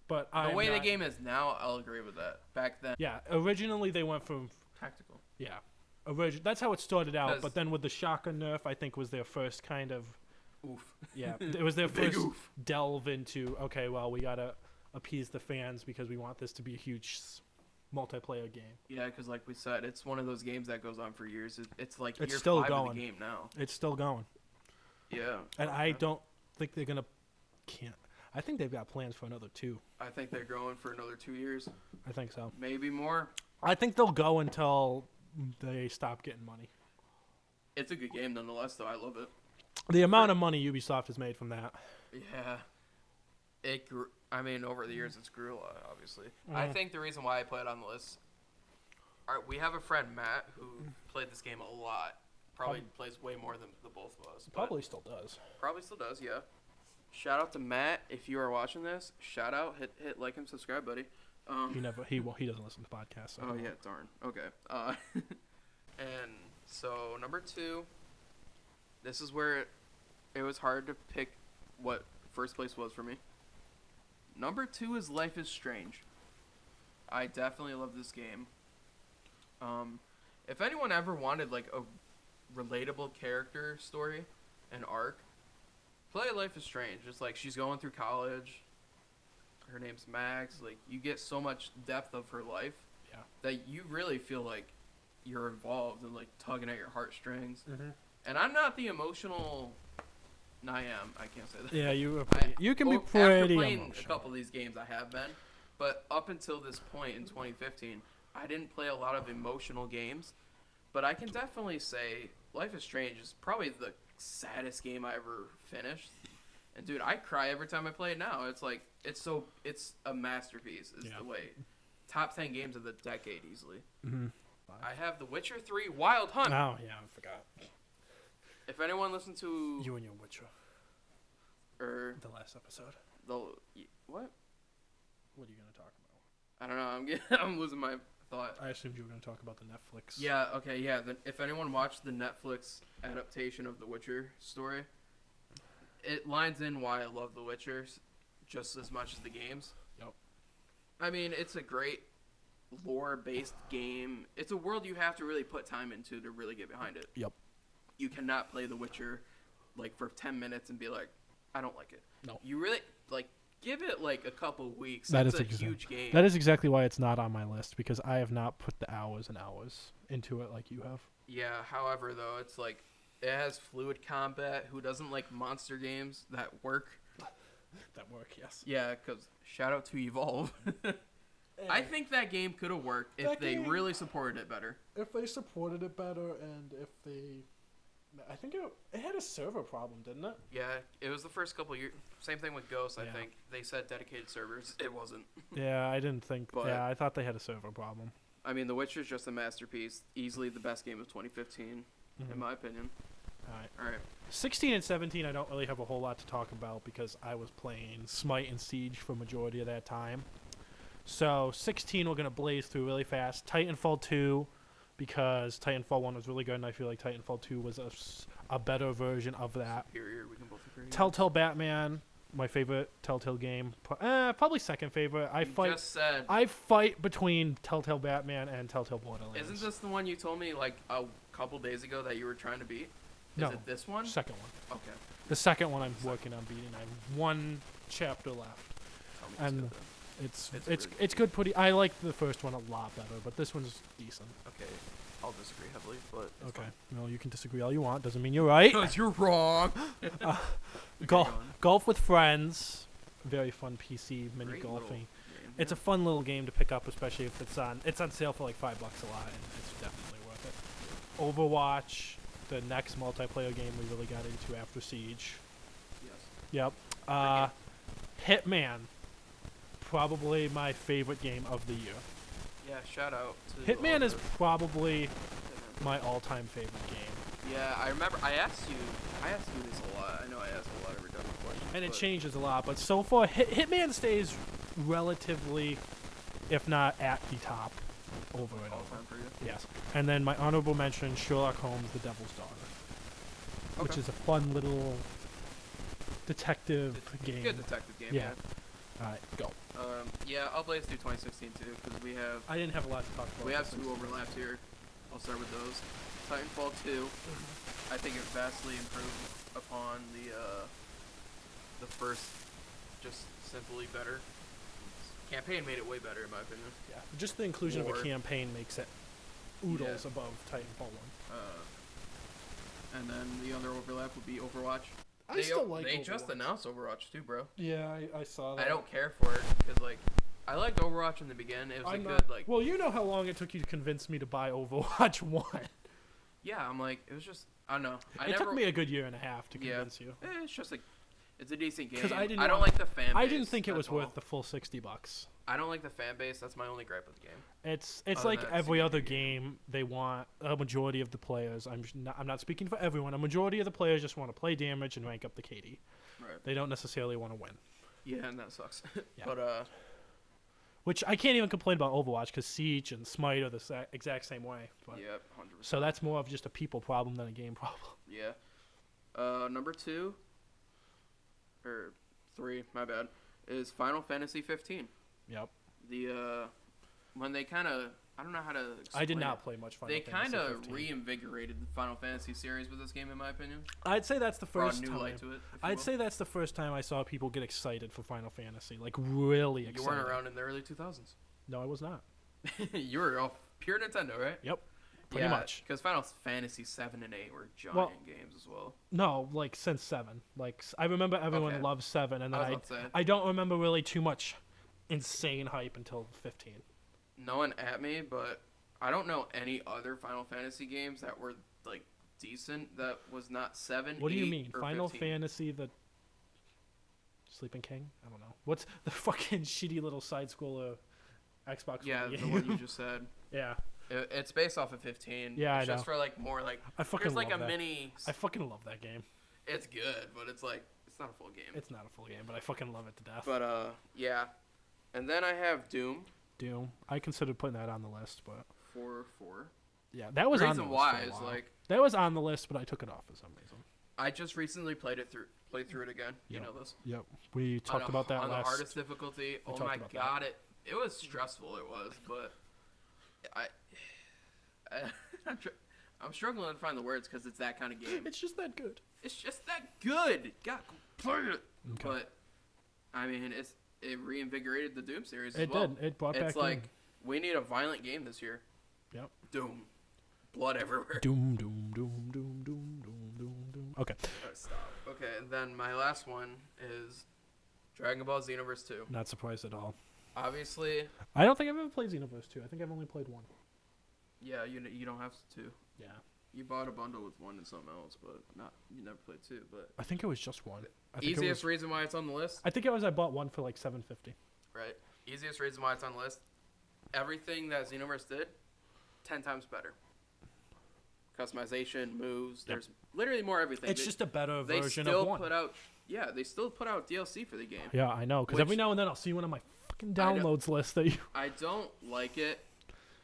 But The way the game is now, I'll agree with that. Back then, yeah, originally they went from tactical. yeah, that's how it started out. 'Cause- But then with the shotgun nerf, I think was their first kind of Oof. yeah, it was their Big first oof. delve into okay, well we gotta appease the fans because we want this to be a huge multiplayer game. Yeah, because like we said, it's one of those games that goes on for years. It's like It's year still 5 going. of the game now. It's still going, Yeah. and I Okay. don't think they're gonna can't. I think they've got plans for another 2. I think they're going for another 2 years, I think so. maybe more. I think they'll go until they stop getting money. It's a good game nonetheless, though. I love it. The amount of money Ubisoft has made from that. Yeah. It grew. I mean, over the years, it's grew a lot, obviously. I think the reason why I put it on the list. All right, we have a friend, Matt, who played this game a lot. Probably plays way more than the both of us. Probably still does. Probably still does, yeah. Shout out to Matt if you are watching this. Shout out, hit like and subscribe, buddy. He doesn't listen to podcasts. So oh yeah, darn. Okay. And so number 2. This is where it was hard to pick what first place was for me. Number 2 is Life is Strange. I definitely love this game. If anyone ever wanted like a relatable character story, an arc, play Life is Strange. It's like she's going through college. Her name's Max. Like, you get so much depth of her life that you really feel like you're involved and like tugging at your heartstrings. Mm-hmm. And I'm not the emotional. I am. I can't say that. Yeah, you can be pretty after playing emotional. A couple of these games, I have been, but up until this point in 2015, I didn't play a lot of emotional games. But I can definitely say Life is Strange is probably the saddest game I ever finished. And dude, I cry every time I play it now. It's like it's a masterpiece. Is the way. Top 10 games of the decade easily. Mm-hmm. I have The Witcher 3 Wild Hunt. Oh yeah, I forgot. If anyone listened to you and your Witcher, or the last episode, what? What are you gonna talk about? I don't know. I'm losing my thought. I assumed you were gonna talk about the Netflix. Yeah. Okay. Yeah. If anyone watched the Netflix adaptation of The Witcher story, it lines in why I love The Witcher just as much as the games. Yep. I mean, it's a great lore-based game. It's a world you have to really put time into to really get behind it. Yep. You cannot play The Witcher like for 10 minutes and be like, I don't like it. No. You really like give it like a couple weeks. That it's is a huge game. That is exactly why it's not on my list, because I have not put the hours and hours into it like you have. Yeah. However, though, it's like it has fluid combat. Who doesn't like monster games that work? That work, yes. Yeah, because shout out to Evolve. I think that game could have worked if they really supported it better. If they supported it better, and if they... I think it had a server problem, didn't it? Yeah, it was the first couple years. Same thing with Ghost, I think. They said dedicated servers. It wasn't. Yeah, I didn't think... But, I thought they had a server problem. I mean, The Witcher's just a masterpiece. Easily the best game of 2015, in my opinion. All right. 16 and 17, I don't really have a whole lot to talk about because I was playing Smite and Siege for majority of that time. So 16, we're going to blaze through really fast. Titanfall 2, because Titanfall 1 was really good, and I feel like Titanfall 2 was a better version of that. Superior, we can both agree. Telltale Batman, my favorite Telltale game. Probably second favorite. I fight between Telltale Batman and Telltale Borderlands. Isn't this the one you told me like a couple days ago that you were trying to beat? No. Is it this one? Second one. Okay. The second one I'm working on beating. I have one chapter left. Tell me It's good. I like the first one a lot better, but this one's decent. Okay, I'll disagree heavily, but okay. Well, you can disagree all you want. Doesn't mean you're right. Because you're wrong. Golf with friends. Very fun PC mini Great golfing. It's a fun little game to pick up, especially if it's on sale for like $5 a lot, and it's definitely worth it. Overwatch, the next multiplayer game we really got into after Siege. Yes. Yep. Hitman. Probably my favorite game of the year. Yeah, shout out to Hitman is probably my all-time favorite game. Yeah, I remember I asked you this a lot. I know I asked a lot every time we played. And it changes a lot, but so far Hitman stays relatively, if not at the top, over and over. For you? Yes. And then my honorable mention, Sherlock Holmes: The Devil's Daughter, which is a fun little detective game. Good detective game. Yeah. All right, go. Yeah, I'll blaze through 2016 too, because we have. I didn't have a lot to talk about. We have 2 overlaps here. I'll start with those. Titanfall 2. I think it vastly improved upon the first, just simply better. Campaign made it way better in my opinion. Yeah, just the inclusion of a campaign makes it oodles above Titanfall 1. And then the other overlap would be Overwatch. I still like They Overwatch. just announced Overwatch 2, bro. Yeah, I saw that. I don't care for it because like I liked Overwatch in the beginning. It was good like. Well, you know how long it took you to convince me to buy Overwatch 1. Yeah, I'm like it was just I don't know. It took me a good year and a half to convince you. It's just like it's a decent game. 'Cause I don't like the fan base. I didn't think it was that's all. worth the full $60. I don't like the fan base. That's my only gripe with the game. It's Other like than that, every it's a other good game. They want a majority of the players. I'm not speaking for everyone. A majority of the players just want to play damage and rank up the KD. Right. They don't necessarily want to win. Yeah, and that sucks. Yeah. But Which I can't even complain about Overwatch because Siege and Smite are the exact same way. But, yeah, 100%. so that's more of just a people problem than a game problem. Yeah. Number 2 or 3, my bad, is Final Fantasy 15. Yep. The when they kind of I don't know how to explain I did it. not play much Final They Fantasy kind of 15. reinvigorated the Final Fantasy series with this game, in my opinion. I'd say that's the Brought first new time. light to it. if you I'd will. say that's the first time I saw people get excited for Final Fantasy, like really excited. You weren't around in the early 2000s. No, I was not. You were all pure Nintendo, right? Yep, pretty much. Because Final Fantasy 7 and 8 were giant Well, games as well. No, like since 7. Like I remember everyone Okay. loved 7, and then I was about to say. I don't remember really too much insane hype until 15. No one at me, but I don't know any other Final Fantasy games that were like decent that was not 7. What do you 8, mean? or Final 15. Fantasy the Sleeping King? I don't know. What's the fucking shitty little side scroller Xbox Yeah, One the game? one you just said. Yeah. It's based off of 15. Yeah, it's I just know. for like more like I fucking there's like love a that. mini. I fucking love that game. It's good, but it's like it's not a full game. It's not a full game, but I fucking love it to death. But yeah, and then I have Doom Doom. I considered putting that on the list, but 4. yeah, that was The on the reason list why for a is while. like That was on the list, but I took it off for some reason. I just recently played through it again. You Yep. know this. Yep, we talked on about that on last. the hardest difficulty. Oh talked my about that. god, it was stressful. It was, but I'm struggling to find the words because it's that kind of game. It's just that good. It's just that good. God, play it. Okay. But I mean, it reinvigorated the Doom series. It as well. did. It brought back It's like Doom. we need a violent game this year. Yep. Doom, blood everywhere. Doom, doom, doom, doom, doom, doom, doom, doom. Okay. Alright, stop. Okay, and then my last one is Dragon Ball Xenoverse 2. Not surprised at all. Obviously, I don't think I've ever played Xenoverse 2. I think I've only played 1. yeah, you don't have to. Yeah. You bought a bundle with 1 and something else, but you never played 2. But I think it was just 1. I think easiest reason why it's on the list, I think it was I bought 1 for like $7.50. right? Easiest reason why it's on the list. Everything that Xenoverse did, 10 times better. Customization, moves. Yep. There's literally more everything. It's just a better they version still of 1. put out. Yeah, they still put out DLC for the game. Yeah, I know. Because Which- every now and then I'll see one on my fucking I know. downloads list that you. I don't like it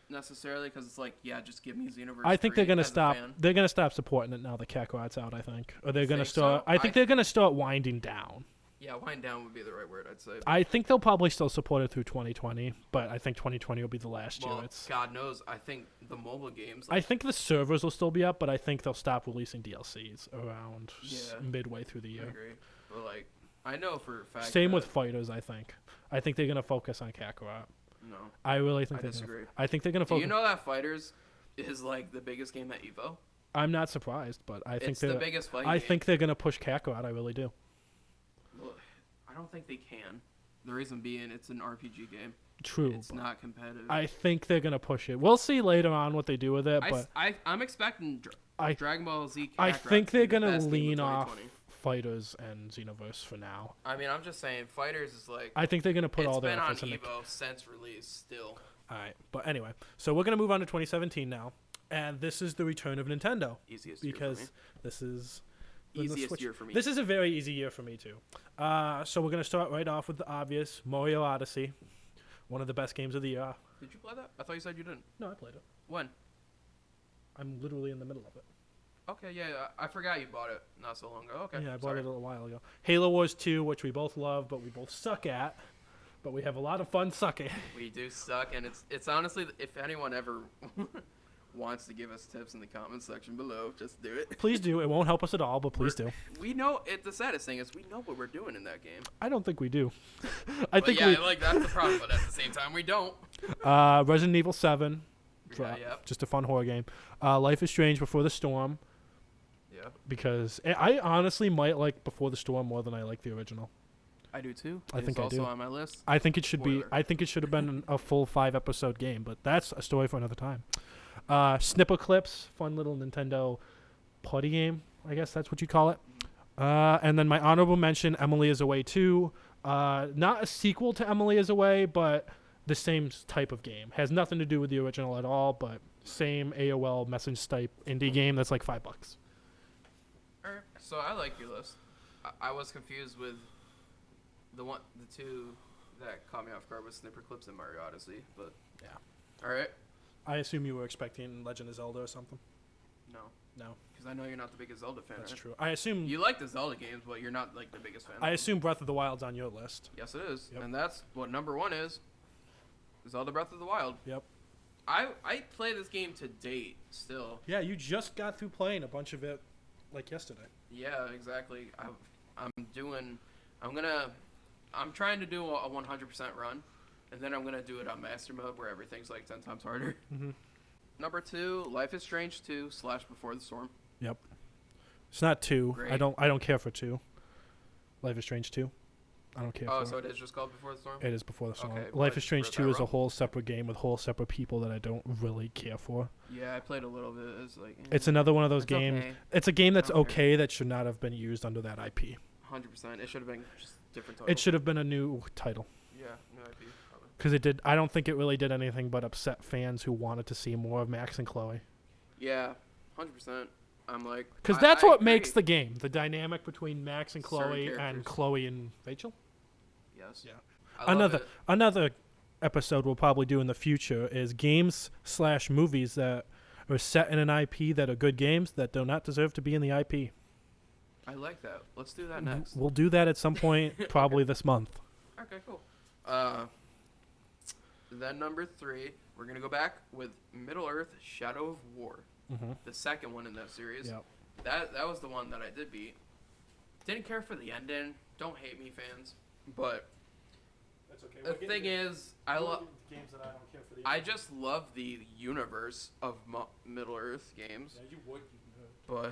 necessarily because it's like, yeah, just give me Xenoverse. I think they're 3 gonna as a stop. fan. They're gonna stop supporting it now that Kakarot's out. I think, or they're gonna Think start. so? I think I- they're gonna start winding down. Yeah, wind down would be the right word, I'd say. I think they'll probably still support it through 2020, but I think 2020 will be the last Well, year. It's. God knows, I think the mobile games. I think the servers will still be up, but I think they'll stop releasing DLCs around Yeah. midway through the I year. agree, but like, I know for a fact. Same that, with fighters. I think they're gonna focus on Kakarot. No, I really think I they're disagree. Gonna, I think they're gonna Do focus. you know that Fighters is like the biggest game at Evo? I'm not surprised, but I think It's the they're. biggest fighting I game. think they're gonna push Kakarot. I really do. Well, I don't think they can. The reason being, it's an RPG game. True. It's not competitive. I think they're gonna push it. We'll see later on what they do with it, but I'm expecting I Dragon Ball Z. I Kakarot think to be they're the gonna best game of lean off 2020. fighters and Xenoverse for now. I mean, I'm just saying, Fighters is like. I think they're gonna put It's all their been on efforts in the. Evo since release. Still. All right, but anyway, so we're gonna move on to 2017 now, and this is the return of Nintendo Easiest year for because me. this is when the Easiest Switch- year for me. This is a very easy year for me too. So we're gonna start right off with the obvious Mario Odyssey, one of the best games of the year. Did you play that? I thought you said you didn't. No, I played it. When? I'm literally in the middle of it. Okay, yeah, I forgot you bought it not so long ago. Okay, Yeah, I bought sorry. it a little while ago. Halo Wars 2, which we both love, but we both suck at. But we have a lot of fun sucking. We do suck, and it's honestly, if anyone ever wants to give us tips in the comment section below, just do it. Please do. It won't help us at all, but please do. We know it. The saddest thing is we know what we're doing in that game. I don't think we do. But yeah, like that's the problem. But at the same time, we don't. Resident Evil 7. Yeah, yep. Just a fun horror game. Life is Strange Before the Storm. Yeah. Because I honestly might like Before the Storm more than I like the original. I do too. I think I also do. on my list. I think it should be. Spoiler. I think it should have been a full 5-episode game, but that's a story for another time. Snipper Clips, fun little Nintendo party game. I guess that's what you call it. And then my honorable mention, Emily is Away 2. Not a sequel to Emily is Away, but the same type of game. Has nothing to do with the original at all, but same AOL message type indie game that's like $5. Alright, so I like your list. I was confused with the two that caught me off guard with Snipper Clips and Mario Odyssey, but Yeah. All right. I assume you were expecting Legend of Zelda or something. No, Because I know you're not the biggest Zelda fan. that's right? true. I assume You like the Zelda games, but you're not like the biggest fan. I of them. assume Breath of the Wild's on your list. Yes, it is, Yep. and that's what number 1 is. Zelda Breath of the Wild. Yep. I play this game to date still. Yeah, you just got through playing a bunch of it like yesterday. Yeah, exactly. I'm trying to do a 100% run, and then I'm gonna do it on Master Mode where everything's like 10 times harder. Mm-hmm. Number 2, Life is Strange 2 / Before the Storm. Yep. It's not 2. Great. I don't care for 2. Life is Strange 2. I don't care Oh, for so it. it is just called Before the Storm? It is Before the Storm. Okay, Life but is Strange wrote 2 that is a wrong. whole separate game with whole separate people that I don't really care for. Yeah, I played a little bit. It's like It's another one of those it's games. okay. It's a game that's Okay. okay that should not have been used under that IP. 100%. It should have been just different title. It should have been a new title. Yeah, no IP. Probably. Because it did. I don't think it really did anything but upset fans who wanted to see more of Max and Chloe. Yeah, 100%. I'm like. Because I- that's I what agree. makes the game. The dynamic between Max and Certain Chloe and characters. Chloe and Rachel. Yes. Yeah. I love it. Another episode we'll probably do in the future is games / movies that are set in an IP that are good games that do not deserve to be in the IP. I like that. Let's do that next. We'll do that at some point, probably this month. Okay, cool. Then number 3, we're gonna go back with Middle Earth: Shadow of War, Mm-hmm. the second one in that series. Yep. That was the one that I did beat. Didn't care for the ending. Don't hate me, fans. But That's okay. the thing is, I love. games that I don't care for. I just love the universe of Middle Earth games. you would. But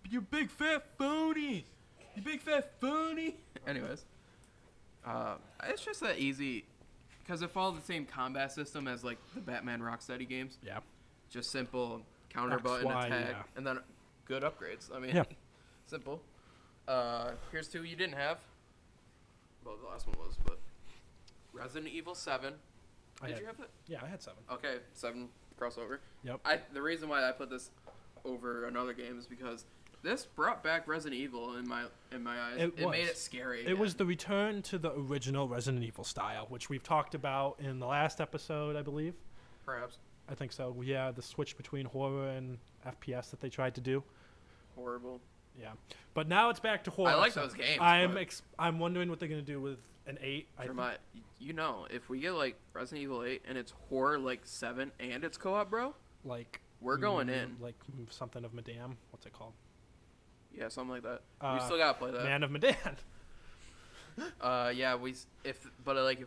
you big fat phony. You big fat phony. Anyways, it's just that easy, because it follows the same combat system as like the Batman Rocksteady games. Yeah. Just simple counter X, button Y, attack, yeah. and then good upgrades. I mean, Yeah. simple. Here's 2 you didn't have. Well, the last one was, but Resident Evil 7. Did you have that? Yeah, I had 7. Okay, 7 crossover. Yep. The reason why I put this over another game is because this brought back Resident Evil in my eyes. It made was. it scary. It was the return to the original Resident Evil style, which we've talked about in the last episode, I believe. perhaps I think so. Yeah, the switch between horror and FPS that they tried to do. horrible. Yeah, but now it's back to horror. I like so those games. I'm wondering what they're gonna do with an 8. If we get like Resident Evil 8 and it's horror like 7 and it's co-op, bro, like we're going in. like something of Madame. What's it called? Yeah, something like that. We Uh, still gotta play that. Man of Medan. Yeah, if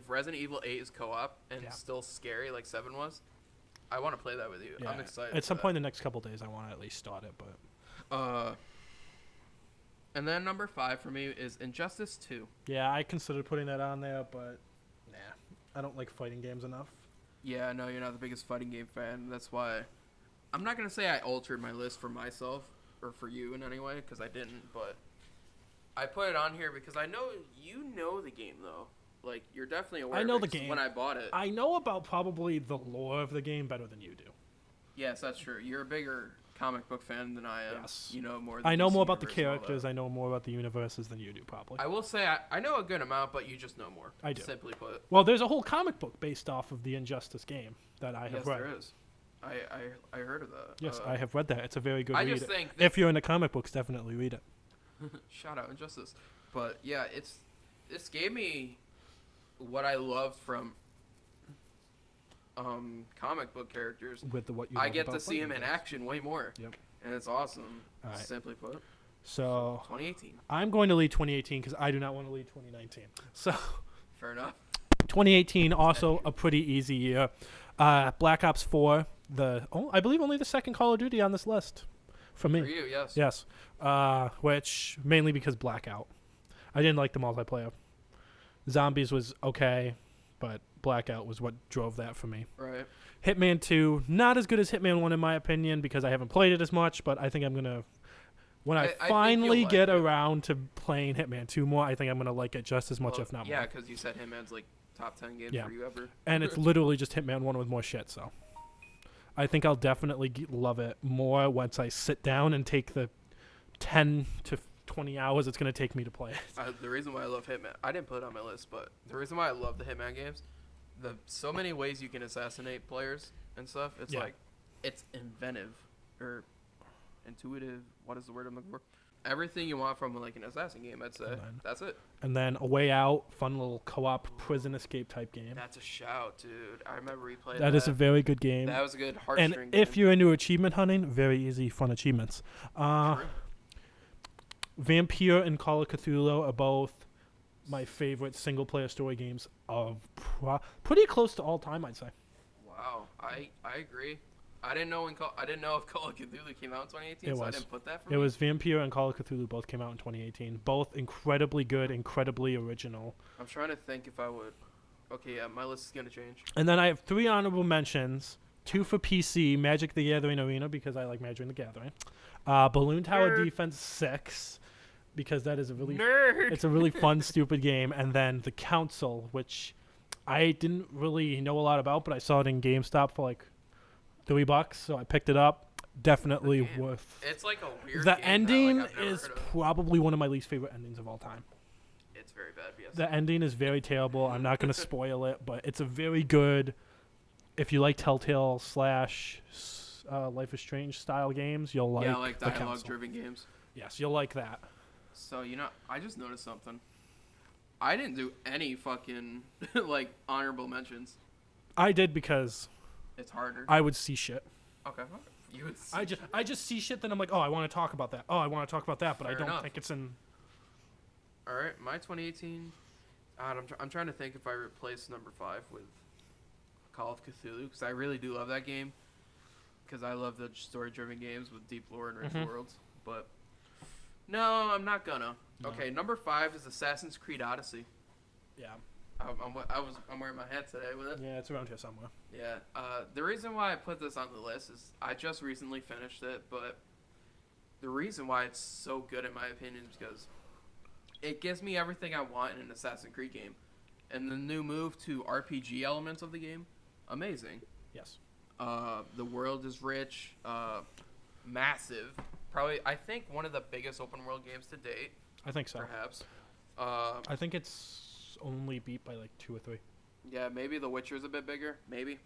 Resident Evil 8 is co-op and Yeah. still scary like 7 was, I want to play that with you. Yeah. I'm excited. At for some that. point in the next couple days, I want to at least start it. But And then number 5 for me is Injustice 2. yeah, I considered putting that on there, but nah, I don't like fighting games enough. Yeah, I know you're not the biggest fighting game fan. That's why I'm not gonna say I altered my list for myself or for you in any way, because I didn't. But I put it on here because I know you know the game though. Like you're definitely aware. I know of it, the 'cause game. when I bought it. I know about probably the lore of the game better than you do. Yes, that's true. You're a bigger comic book fan than I am. Yes. You know more. I know DC more about the universe and all that. characters. I know more about the universes than you do, probably. I will say I know a good amount, but you just know more. I do. Simply put. Well, there's a whole comic book based off of the Injustice game that I have Yes, read. there is. I heard of that. Yes, I have read that. It's a very good I read. just think If you're into comic books, definitely read it. Shout out Injustice. But yeah, this gave me what I loved from comic book characters. With what you I love get to about see him fighting in games. action way more. Yep. And it's awesome. All right. Simply put. So 2018. I'm going to lead 2018 because I do not want to lead 2019. So Fair enough. 2018 also a pretty easy year. Black Ops 4, I believe only the second Call of Duty on this list. For me. For you, yes. Yes. Which mainly because Blackout. I didn't like the multiplayer. Zombies was okay, but Blackout was what drove that for me. Right. Hitman 2, not as good as Hitman 1 in my opinion because I haven't played it as much, but I think I'm going to when I think finally you'll get like it. around to playing Hitman 2 more, I think I'm going to like it just as much, Well, if not yeah, more. because you said Hitman's like top 10 game Yeah. for you ever. And it's literally just Hitman 1 with more shit, so I think I'll definitely love it more once I sit down and take the 10 to 20 hours it's going to take me to play it. The reason why I love Hitman, I didn't put it on my list, but the reason why I love the Hitman games, so many ways you can assassinate players and stuff. It's Yeah. like, it's inventive or intuitive. What is the word I'm looking for? Everything you want from like an assassin game, I'd say. That's it. And then A Way Out, fun little co-op prison escape type game. That's a shout, dude. I remember we played That is a very good game. That was a good And heartstring if game. you're into achievement hunting, very easy, fun achievements. True. Vampire and Call of Cthulhu are both my favorite single-player story games of pretty close to all time, I'd say. Wow, I agree. I didn't know if Call of Cthulhu came out in 2018, It so I was. didn't put that for It me. was Vampire and Call of Cthulhu both came out in 2018. Both incredibly good, incredibly original. I'm trying to think if I would. Okay, yeah, my list is gonna change. And then I have 3 honorable mentions. 2 for PC, Magic the Gathering Arena, because I like Magic the Gathering. Balloon Tower Nerd. Defense 6, because that is a really Nerd. it's a really fun, stupid game. And then The Council, which I didn't really know a lot about, but I saw it in GameStop for like $3, so I picked it up. Definitely Good game. worth. It's like a weird. The game ending that, like, I've never is heard of. probably one of my least favorite endings of all time. It's very bad. Yes. The ending is very terrible. I'm not going to spoil it, but it's a very good. If you like Telltale / Life is Strange style games, you'll like. yeah, like The Council. dialogue-driven games. Yes, you'll like that. So I just noticed something. I didn't do any fucking like honorable mentions. I did because It's harder. I would see shit. Okay. You would. I just see shit, then I'm like, oh, I want to talk about that. Oh, I want to talk about that, but I Fair don't enough. think it's in. All right, my 2018. God, I'm trying to think if I replace number 5 with Call of Cthulhu, because I really do love that game. Because I love the story-driven games with deep lore and rich Mhm. worlds. But no, I'm not gonna. No. Okay, number 5 is Assassin's Creed Odyssey. Yeah. I'm wearing my hat today with it. Yeah, it's around here somewhere. Yeah. The reason why I put this on the list is I just recently finished it, but the reason why it's so good in my opinion is because it gives me everything I want in an Assassin's Creed game. And the new move to RPG elements of the game, amazing. Yes. The world is rich, massive. Probably, I think one of the biggest open world games to date, I think so. perhaps. I think it's only beat by like 2 or 3. Yeah, maybe The Witcher's a bit bigger. Maybe.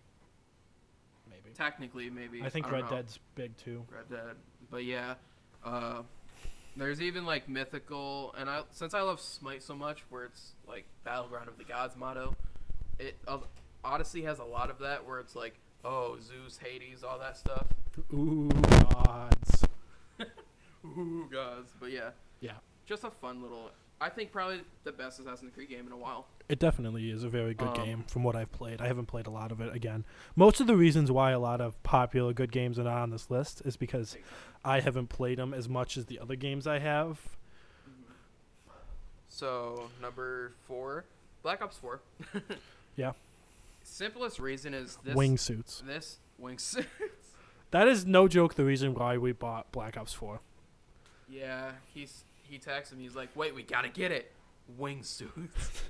Maybe. Technically, maybe. I think don't Red know. Dead's big too. Red Dead. But yeah, there's even like mythical, and since I love Smite so much, where it's like Battleground of the Gods motto, Odyssey has a lot of that, where it's like, oh, Zeus, Hades, all that stuff. Ooh, gods. Ooh, gods. But yeah. Yeah. Just a fun little. I think probably the best Assassin's Creed game in a while. It definitely is a very good game from what I've played. I haven't played a lot of it again. Most of the reasons why a lot of popular good games are not on this list is because I haven't played them as much as the other games I have. So, number 4, Black Ops 4. Yeah. Simplest reason is this. Wingsuits. This wingsuits. That is no joke the reason why we bought Black Ops 4. Yeah, he texted me. He's like, "Wait, we gotta get it, wingsuits."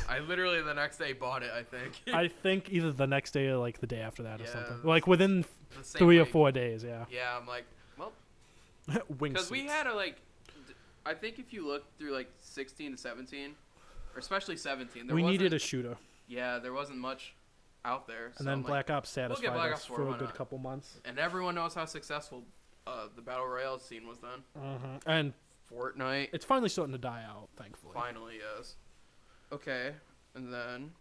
I literally the next day bought it. I think. I think either the next day or like the day after that or Yeah, something. Like within The same 3 or week. 4 days, yeah. Yeah, I'm like, well, Wingsuits. because we had I think if you look through like 16 to 17, or especially 17, we needed a shooter. Yeah, there wasn't much out there. And then Black Ops satisfied Black us Ops 4, for a why good not? couple months. And everyone knows how successful the battle royale scene was then. And Fortnite it's finally starting to die out, thankfully. finally is. Okay, and then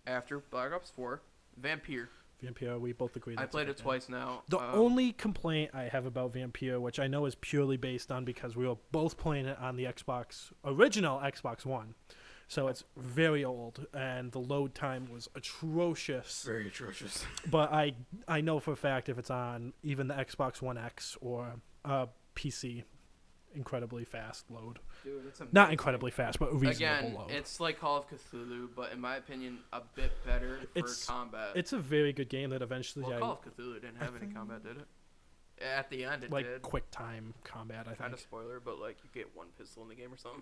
after Black Ops 4, Vampire. Vampire, we both agree. I that's a played good it game. twice now. The only complaint I have about Vampire, which I know is purely based on because we were both playing it on the original Xbox One. So it's very old, and the load time was atrocious. Very atrocious. But I know for a fact if it's on even the Xbox One X or PC incredibly fast load. Dude, it's amazing. Not incredibly fast, but reasonable Again, load. it's like Call of Cthulhu, but in my opinion, a bit better for combat. It's a very good game that eventually Call of Cthulhu didn't have any combat, did it? At the end, it like did. quick time combat. I think. Kind of spoiler, but like you get one pistol in the game or something.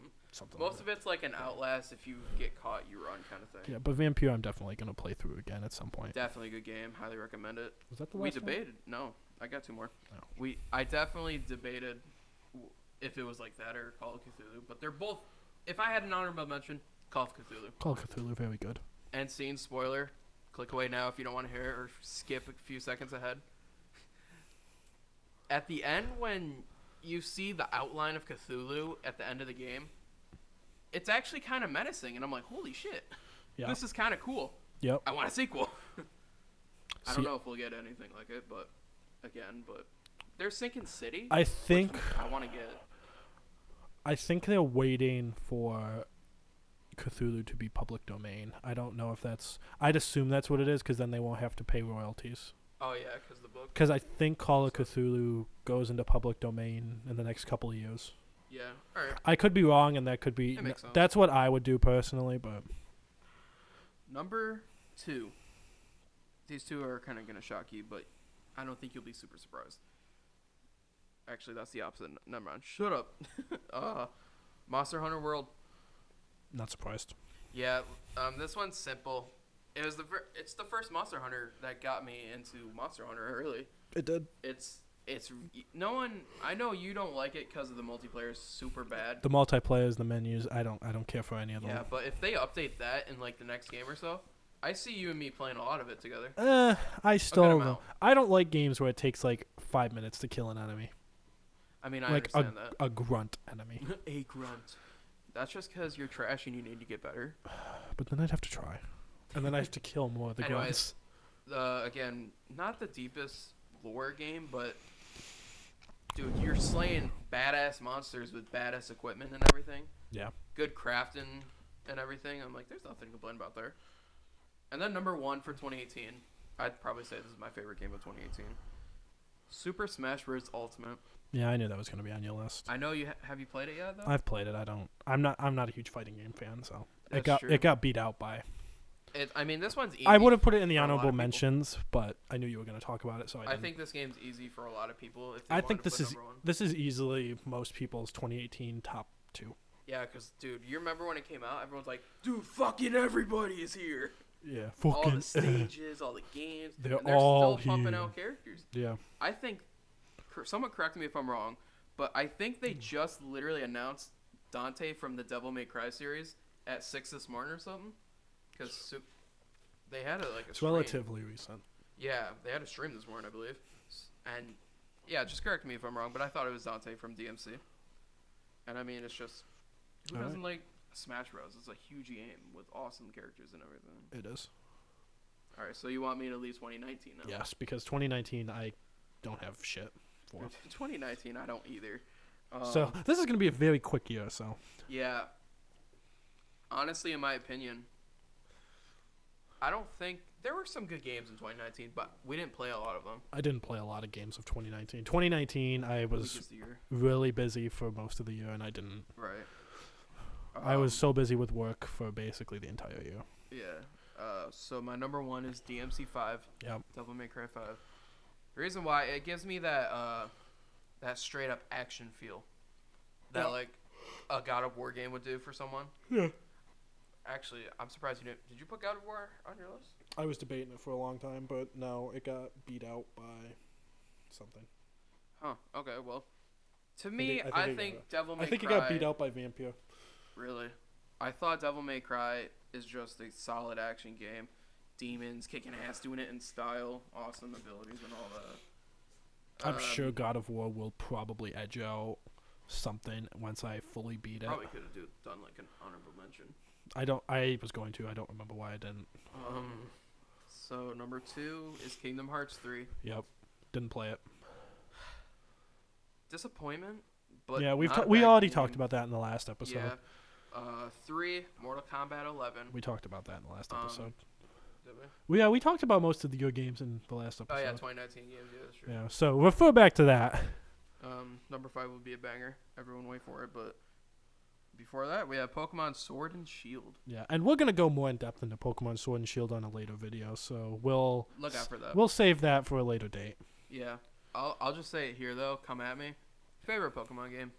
Most of it's like an Outlast. If you get caught, you run kind of thing. Yeah, but Vampire, I'm definitely gonna play through again at some point. Definitely a good game. Highly recommend it. Was that the We last one? debated. No, I got two more. Oh. I definitely debated if it was like that or Call of Cthulhu, but they're both. If I had an honorable mention, Call of Cthulhu. Call of Cthulhu, very good. End scene spoiler. Click away now if you don't want to hear it, or skip a few seconds ahead. At the end, when you see the outline of Cthulhu at the end of the game, it's actually kind of menacing, and I'm like, holy shit, this is kind of cool. Yep. I want a sequel. I don't know if we'll get anything like it, but they're Sinking City. I think I want to get. I think they're waiting for Cthulhu to be public domain. I don't know if that's. I'd assume that's what it is, because then they won't have to pay royalties. Oh yeah, because the book. Because I think Call of Cthulhu goes into public domain in the next couple of years. Yeah. All right. I could be wrong, and that could be. That makes sense. That's what I would do personally, but. Number 2. These two are kind of gonna shock you, but I don't think you'll be super surprised. Actually, that's the opposite. Never mind. Shut up. Monster Hunter World. Not surprised. Yeah. This one's simple. It's the first Monster Hunter that got me into Monster Hunter early. It did. It's no one. I know you don't like it because of the multiplayer is super bad. The multiplayers, the menus, I don't care for any of them. Yeah, but if they update that in like the next game or so, I see you and me playing a lot of it together. I still I don't like games where it takes like 5 minutes to kill an enemy. I mean, I like understand that. A grunt enemy. A grunt. That's just because you're trash and you need to get better. But then I'd have to try. And then I have to kill more of the grunts. Again, not the deepest lore game, but dude, you're slaying badass monsters with badass equipment and everything. Yeah. Good crafting and everything. I'm like, there's nothing to complain about there. And then number 1 for 2018, I'd probably say this is my favorite game of 2018. Super Smash Bros. Ultimate. Yeah, I knew that was going to be on your list. I know you have you played it yet though? I've played it. I'm not a huge fighting game fan, so That's it got beat out by. I mean, this one's easy. I would have put it in the honorable mentions, but I knew you were going to talk about it, so I think this game's easy for a lot of people. I think this is easily most people's 2018 top 2. Yeah, because dude, you remember when it came out? Everyone's like, dude, fucking everybody is here. Yeah, fucking all the stages, all the games. They're all still pumping out characters. Yeah. I think, someone correct me if I'm wrong, but I think they just literally announced Dante from the Devil May Cry series at 6 this morning or something. Because they had a stream. Relatively recent. Yeah, they had a stream this morning, I believe. And yeah, just correct me if I'm wrong, but I thought it was Dante from DMC. And I mean, it's just, who doesn't like Smash Bros? It's a huge game with awesome characters and everything. It is. All right, so you want me to leave 2019 now? Yes, because 2019 I don't have shit for. 2019 I don't either. So this is going to be a very quick year. So. Yeah. Honestly, in my opinion, I don't think there were some good games in 2019, but we didn't play a lot of them. I didn't play a lot of games of 2019. 2019, I was really busy for most of the year, and I didn't. Right. I was so busy with work for basically the entire year. Yeah. So my number 1 is DMC 5. Yep. Devil May Cry 5. The reason why, it gives me that straight up action feel that like a God of War game would do for someone. Yeah. Actually, I'm surprised you didn't. Did you put God of War on your list? I was debating it for a long time, but no, it got beat out by something. Huh. Okay. Well, to me, I think Devil May Cry. I think it got beat out by Vampire. Really? I thought Devil May Cry is just a solid action game. Demons kicking ass, doing it in style, awesome abilities and all that. I'm sure God of War will probably edge out something once I fully beat it. Probably could have done like an honorable mention. I was going to. I don't remember why I didn't. So number 2 is Kingdom Hearts 3. Yep. Didn't play it. Disappointment, but yeah, we already talked about that in the last episode. Yeah. 3, Mortal Kombat 11. We talked about that in the last episode. Did we? We talked about most of your games in the last episode. Oh yeah, 2019 games. Yeah, that's true. Yeah. So refer back to that. Number 5 would be a banger. Everyone wait for it, but before that, we have Pokemon Sword and Shield. Yeah, and we're gonna go more in depth into Pokemon Sword and Shield on a later video, so we'll Look out for that. We'll save that for a later date. Yeah, I'll just say it here though. Come at me. Favorite Pokemon game.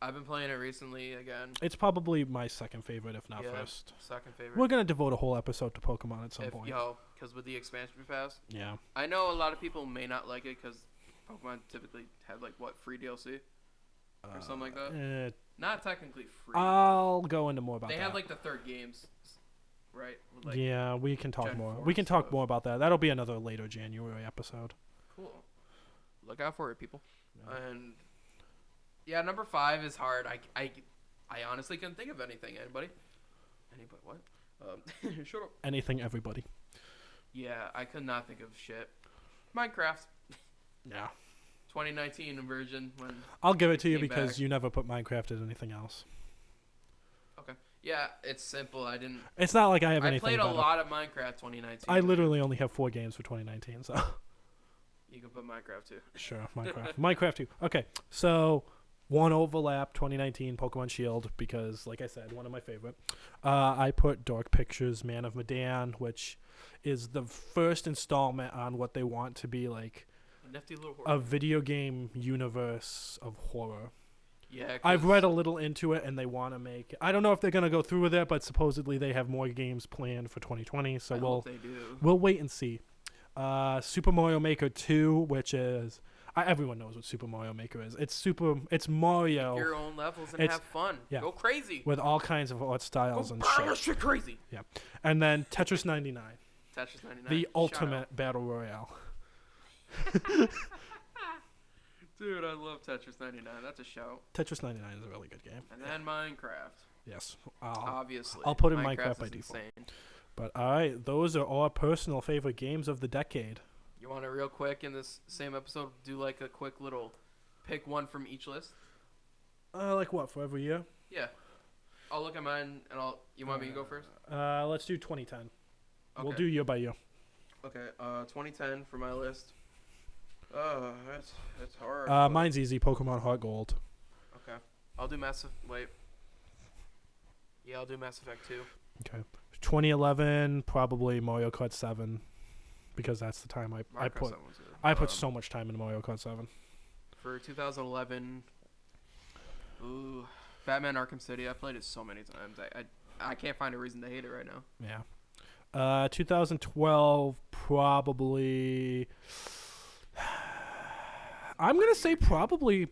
I've been playing it recently again. It's probably my second favorite, if not Yeah, first. Second favorite. We're gonna devote a whole episode to Pokemon at some point. Because with the expansion pass. Yeah. I know a lot of people may not like it because Pokemon typically have free DLC or something like that. Not technically free. I'll go into more about that. They have the third games, right? With, yeah, we can talk Gen more. 4 We can talk stuff. more about that. That'll be another later January episode. Cool. Look out for it, people. Yeah. And yeah, number 5 is hard. I honestly couldn't think of anything. Anybody? What? Shut up. Anything, everybody. Yeah, I could not think of shit. Minecraft. Yeah. 2019 version when. I'll give it to you Came because back. you never put Minecraft as anything else. Okay. Yeah, it's simple. I didn't. It's not like I have I anything. played a better. lot of Minecraft 2019. I literally only have 4 games for 2019, so. You can put Minecraft too. Sure, Minecraft. Minecraft too. Okay, so one overlap 2019 Pokemon Shield because, like I said, one of my favorite. I put Dark Pictures Man of Medan, which is the first installment on what they want to be like A nifty little horror. a video game universe of horror. Yeah, I've read a little into it, and they want to make. I don't know if they're gonna go through with it, but supposedly they have more games planned for 2020. So I hope they do. we'll wait and see. Super Mario Maker 2, which is everyone knows what Super Mario Maker is. It's Mario Your own levels and It's- have fun. yeah. Go crazy. with all kinds of art styles Go and power shit. shit crazy. And then Tetris 99, Tetris 99. the Shout ultimate battle royale. out. Dude, I love Tetris 99. That's a shout. Tetris 99 is a really good game. And then Minecraft. Yes, Obviously. I'll put in Minecraft by is default. insane. But all right, those are our personal favorite games of the decade. You want to real quick in this same episode do a quick little pick one from each list? Like what for every year? Yeah. I'll look at mine and you want me to go first? Let's do 2010. We'll Okay. do year by year. Okay, 2010 for my list. That's hard. but- Mine's easy. Pokemon Heart Gold. Okay. I'll do Wait. Yeah, I'll do Mass Effect 2. Okay. 2011, probably Mario Kart 7, because that's the time I Mario Kart put 7 was good. I put so much time into Mario Kart 7. For 2011, Batman Arkham City. I played it so many times. I can't find a reason to hate it right now. Yeah. 2012, probably. I'm gonna say probably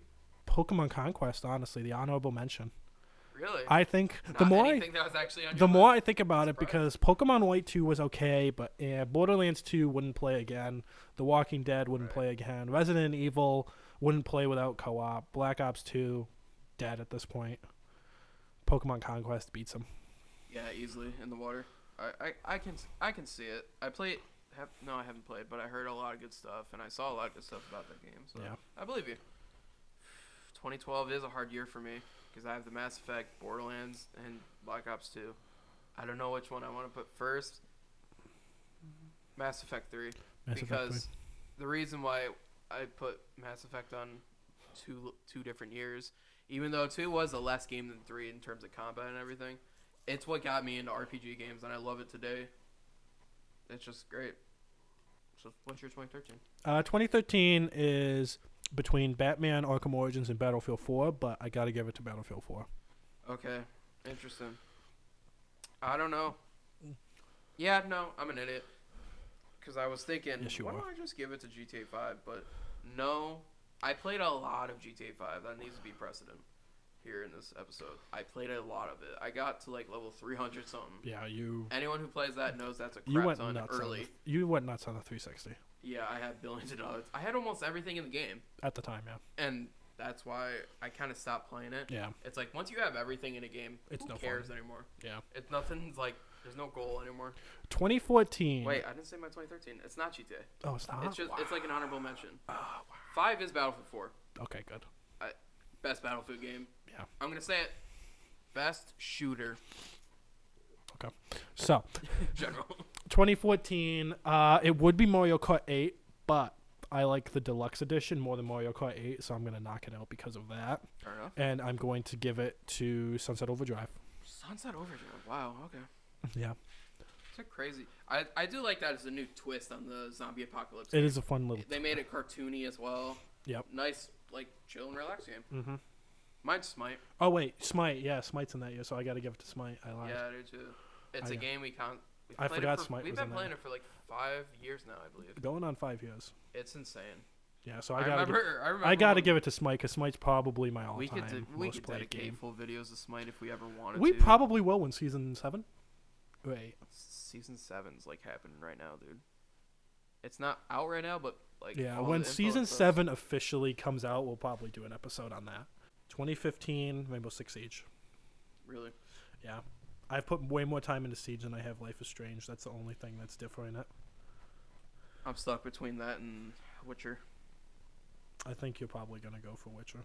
Pokemon Conquest. Honestly, the honorable mention. Really? I think Not the more anything that was actually on the your more list? I think about it, Surprised. because Pokemon White 2 was okay, but Borderlands 2 wouldn't play again. The Walking Dead wouldn't Right. play again. Resident Evil wouldn't play without co-op. Black Ops 2, dead at this point. Pokemon Conquest beats them. Yeah, easily in the water. I can see it. I haven't played, but I heard a lot of good stuff, and I saw a lot of good stuff about that game. So Yeah. I believe you. 2012 is a hard year for me because I have the Mass Effect, Borderlands, and Black Ops 2. I don't know which one I want to put first. Mass Effect 3. Mass Effect Because the reason why I put Mass Effect on two different years, even though 2 was a less game than 3 in terms of combat and everything, it's what got me into RPG games, and I love it today. It's just great. So what's your 2013? 2013 is between Batman Arkham Origins and Battlefield 4, but I gotta give it to Battlefield 4. Okay, interesting. I don't know. Yeah, no, I'm an idiot. Because I was thinking, Yes, you why are. don't I just give it to GTA 5? But no, I played a lot of GTA 5. That needs to be precedent here in this episode. I played a lot of it. I got to level 300 something. Yeah, you Anyone who plays that knows that's a you crap went ton nuts. early. You went nuts on the 360 Yeah, I had billions of dollars. I had almost everything in the game. at the time. Yeah. And that's why I kind of stopped playing it. Yeah. It's like once you have everything in a game, It's who no cares fun. anymore? Yeah. It's nothing's there's no goal anymore. 2014. Wait, I didn't say my 2013. It's not GTA. Oh, it's not. It's just it's like an honorable mention. Oh, wow. 5 is Battlefield 4. Okay, good. Best Battlefield game. Yeah. I'm gonna say it. Best shooter. Okay. So, General. 2014. It would be Mario Kart 8, but I like the deluxe edition more than Mario Kart 8, so I'm going to knock it out because of that. Fair enough. And I'm going to give it to Sunset Overdrive. Sunset Overdrive. Wow. Okay. Yeah. It's crazy. I do like that as a new twist on the zombie apocalypse. It is a fun little. They made it cartoony as well. Yep. Nice, like chill and relax game. Mm-hmm. Mine's Smite. Oh wait, Smite. Yeah, Smite's in that year, so I got to give it to Smite. I lied. Yeah, I do too. It's a game I forgot Smite We've was been in playing there. it for like 5 years now, I believe. Going on 5 years. It's insane. Yeah, so I remember I gotta give it to Smite because Smite's probably my all-time we most could played dedicate game. full videos of Smite if we ever wanted We to. probably will when season 7. Wait. Season 7's like happening right now, dude. It's not out right now, but like Yeah, all when the info season and stuff. 7 officially comes out, we'll probably do an episode on that. 2015 Rainbow Six Siege. Really? Yeah. I've put way more time into Siege than I have Life is Strange. That's the only thing that's different in it. I'm stuck between that and Witcher. I think you're probably going to go for Witcher.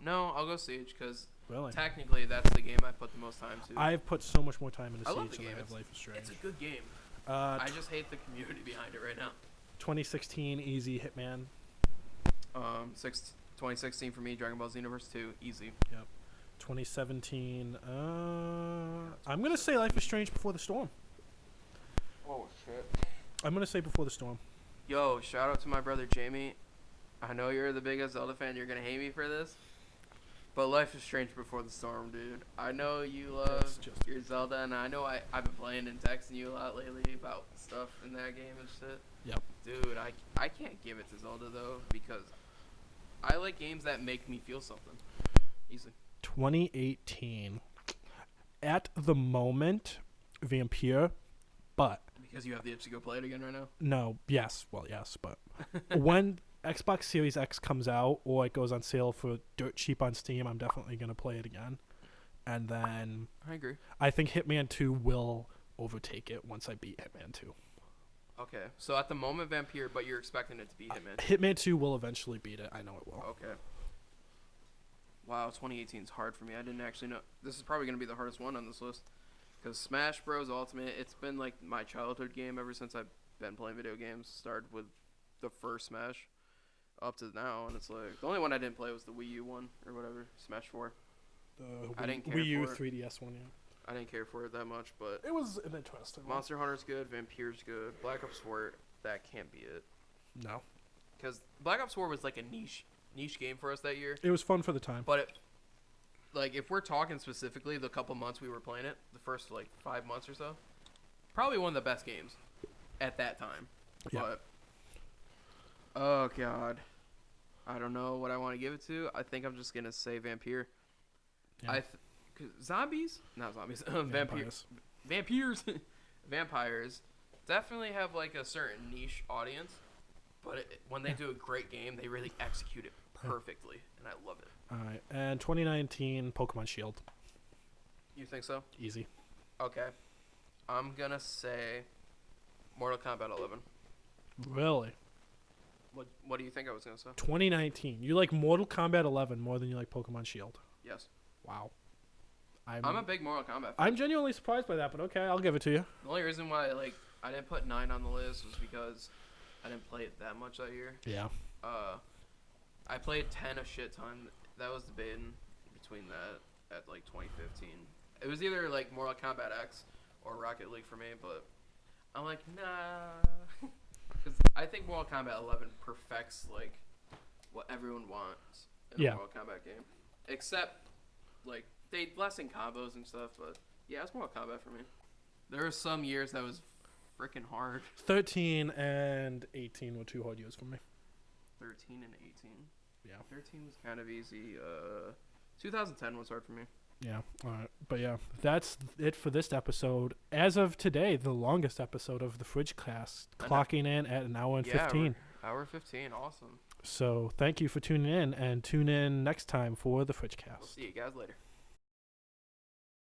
No, I'll go Siege because Really? technically that's the game I put the most time to. I've put so much more time into I love Siege the than I game. have Life is Strange. It's a good game. Uh, I just hate the community behind it right now. 2016 Easy Hitman. 2016 for me, Dragon Ball Xenoverse 2, easy. 2017. I'm gonna say Life is Strange Before the Storm. Oh shit. I'm gonna say Before the Storm. Yo, shout out to my brother Jamie. I know you're the biggest Zelda fan. You're gonna hate me for this, but Life is Strange Before the Storm, dude. I know you love your Zelda, and I know I've been playing and texting you a lot lately about stuff in that game and shit. Yep. Dude, I can't give it to Zelda though because I like games that make me feel something. Easy. 2018. At the moment, Vampire, but Because you have the itch to go play it again right now. no, yes, but when Xbox Series X comes out or it goes on sale for dirt cheap on Steam, I'm definitely gonna play it again. And then I agree. I think Hitman 2 will overtake it once I beat Hitman 2. Okay, so at the moment Vampire, but you're expecting it to be Hitman. Hitman 2 will eventually beat it. I know it will. Okay. Wow, 2018 is hard for me. I didn't actually know. This is probably going to be the hardest one on this list. Because Smash Bros. Ultimate, it's been like my childhood game ever since I've been playing video games. Started with the first Smash up to now. And it's like, the only one I didn't play was the Wii U one or whatever, Smash 4. The I didn't care Wii U for 3DS one, yeah. I didn't care for it that much, but It was an interesting one. Monster Hunter's good, Vampire's good, Black Ops 4, that can't be it. No. Because Black Ops 4 was like a niche game for us that year. It was fun for the time. But like if we're talking specifically the couple months we were playing it, the first like 5 months or so, probably one of the best games at that time. Yeah. But oh god, I don't know what I want to give it to. I think I'm just gonna say Vampire. Yeah. Vampires definitely have like a certain niche audience, but when they do a great game, they really execute it perfectly, and I love it. All right. And 2019 Pokemon Shield. You think so? Easy. Okay. I'm gonna say Mortal Kombat 11. Really? What do you think I was gonna say? 2019. You like Mortal Kombat 11 more than you like Pokemon Shield. Yes. Wow. I'm a big Mortal Kombat fan. I'm genuinely surprised by that, but okay, I'll give it to you. The only reason why I didn't put 9 on the list was because I didn't play it that much that year. Yeah. I played 10 a shit ton. That was debating between that at like 2015. It was either like Mortal Kombat X or Rocket League for me, but I'm like, nah. Because I think Mortal Kombat 11 perfects like what everyone wants in a Mortal Kombat game. Except like they lessen combos and stuff, but yeah, it's Mortal Kombat for me. There were some years that was freaking hard. 13 and 18 were 2 hard years for me. 13 and 18. Yeah. 13 was kind of easy. 2010 was hard for me. Yeah. All right. But yeah, that's it for this episode. As of today, the longest episode of the FridgeCast, clocking in at an hour and 15. Hour 15. Awesome. So thank you for tuning in, and tune in next time for the FridgeCast. We'll see you guys later.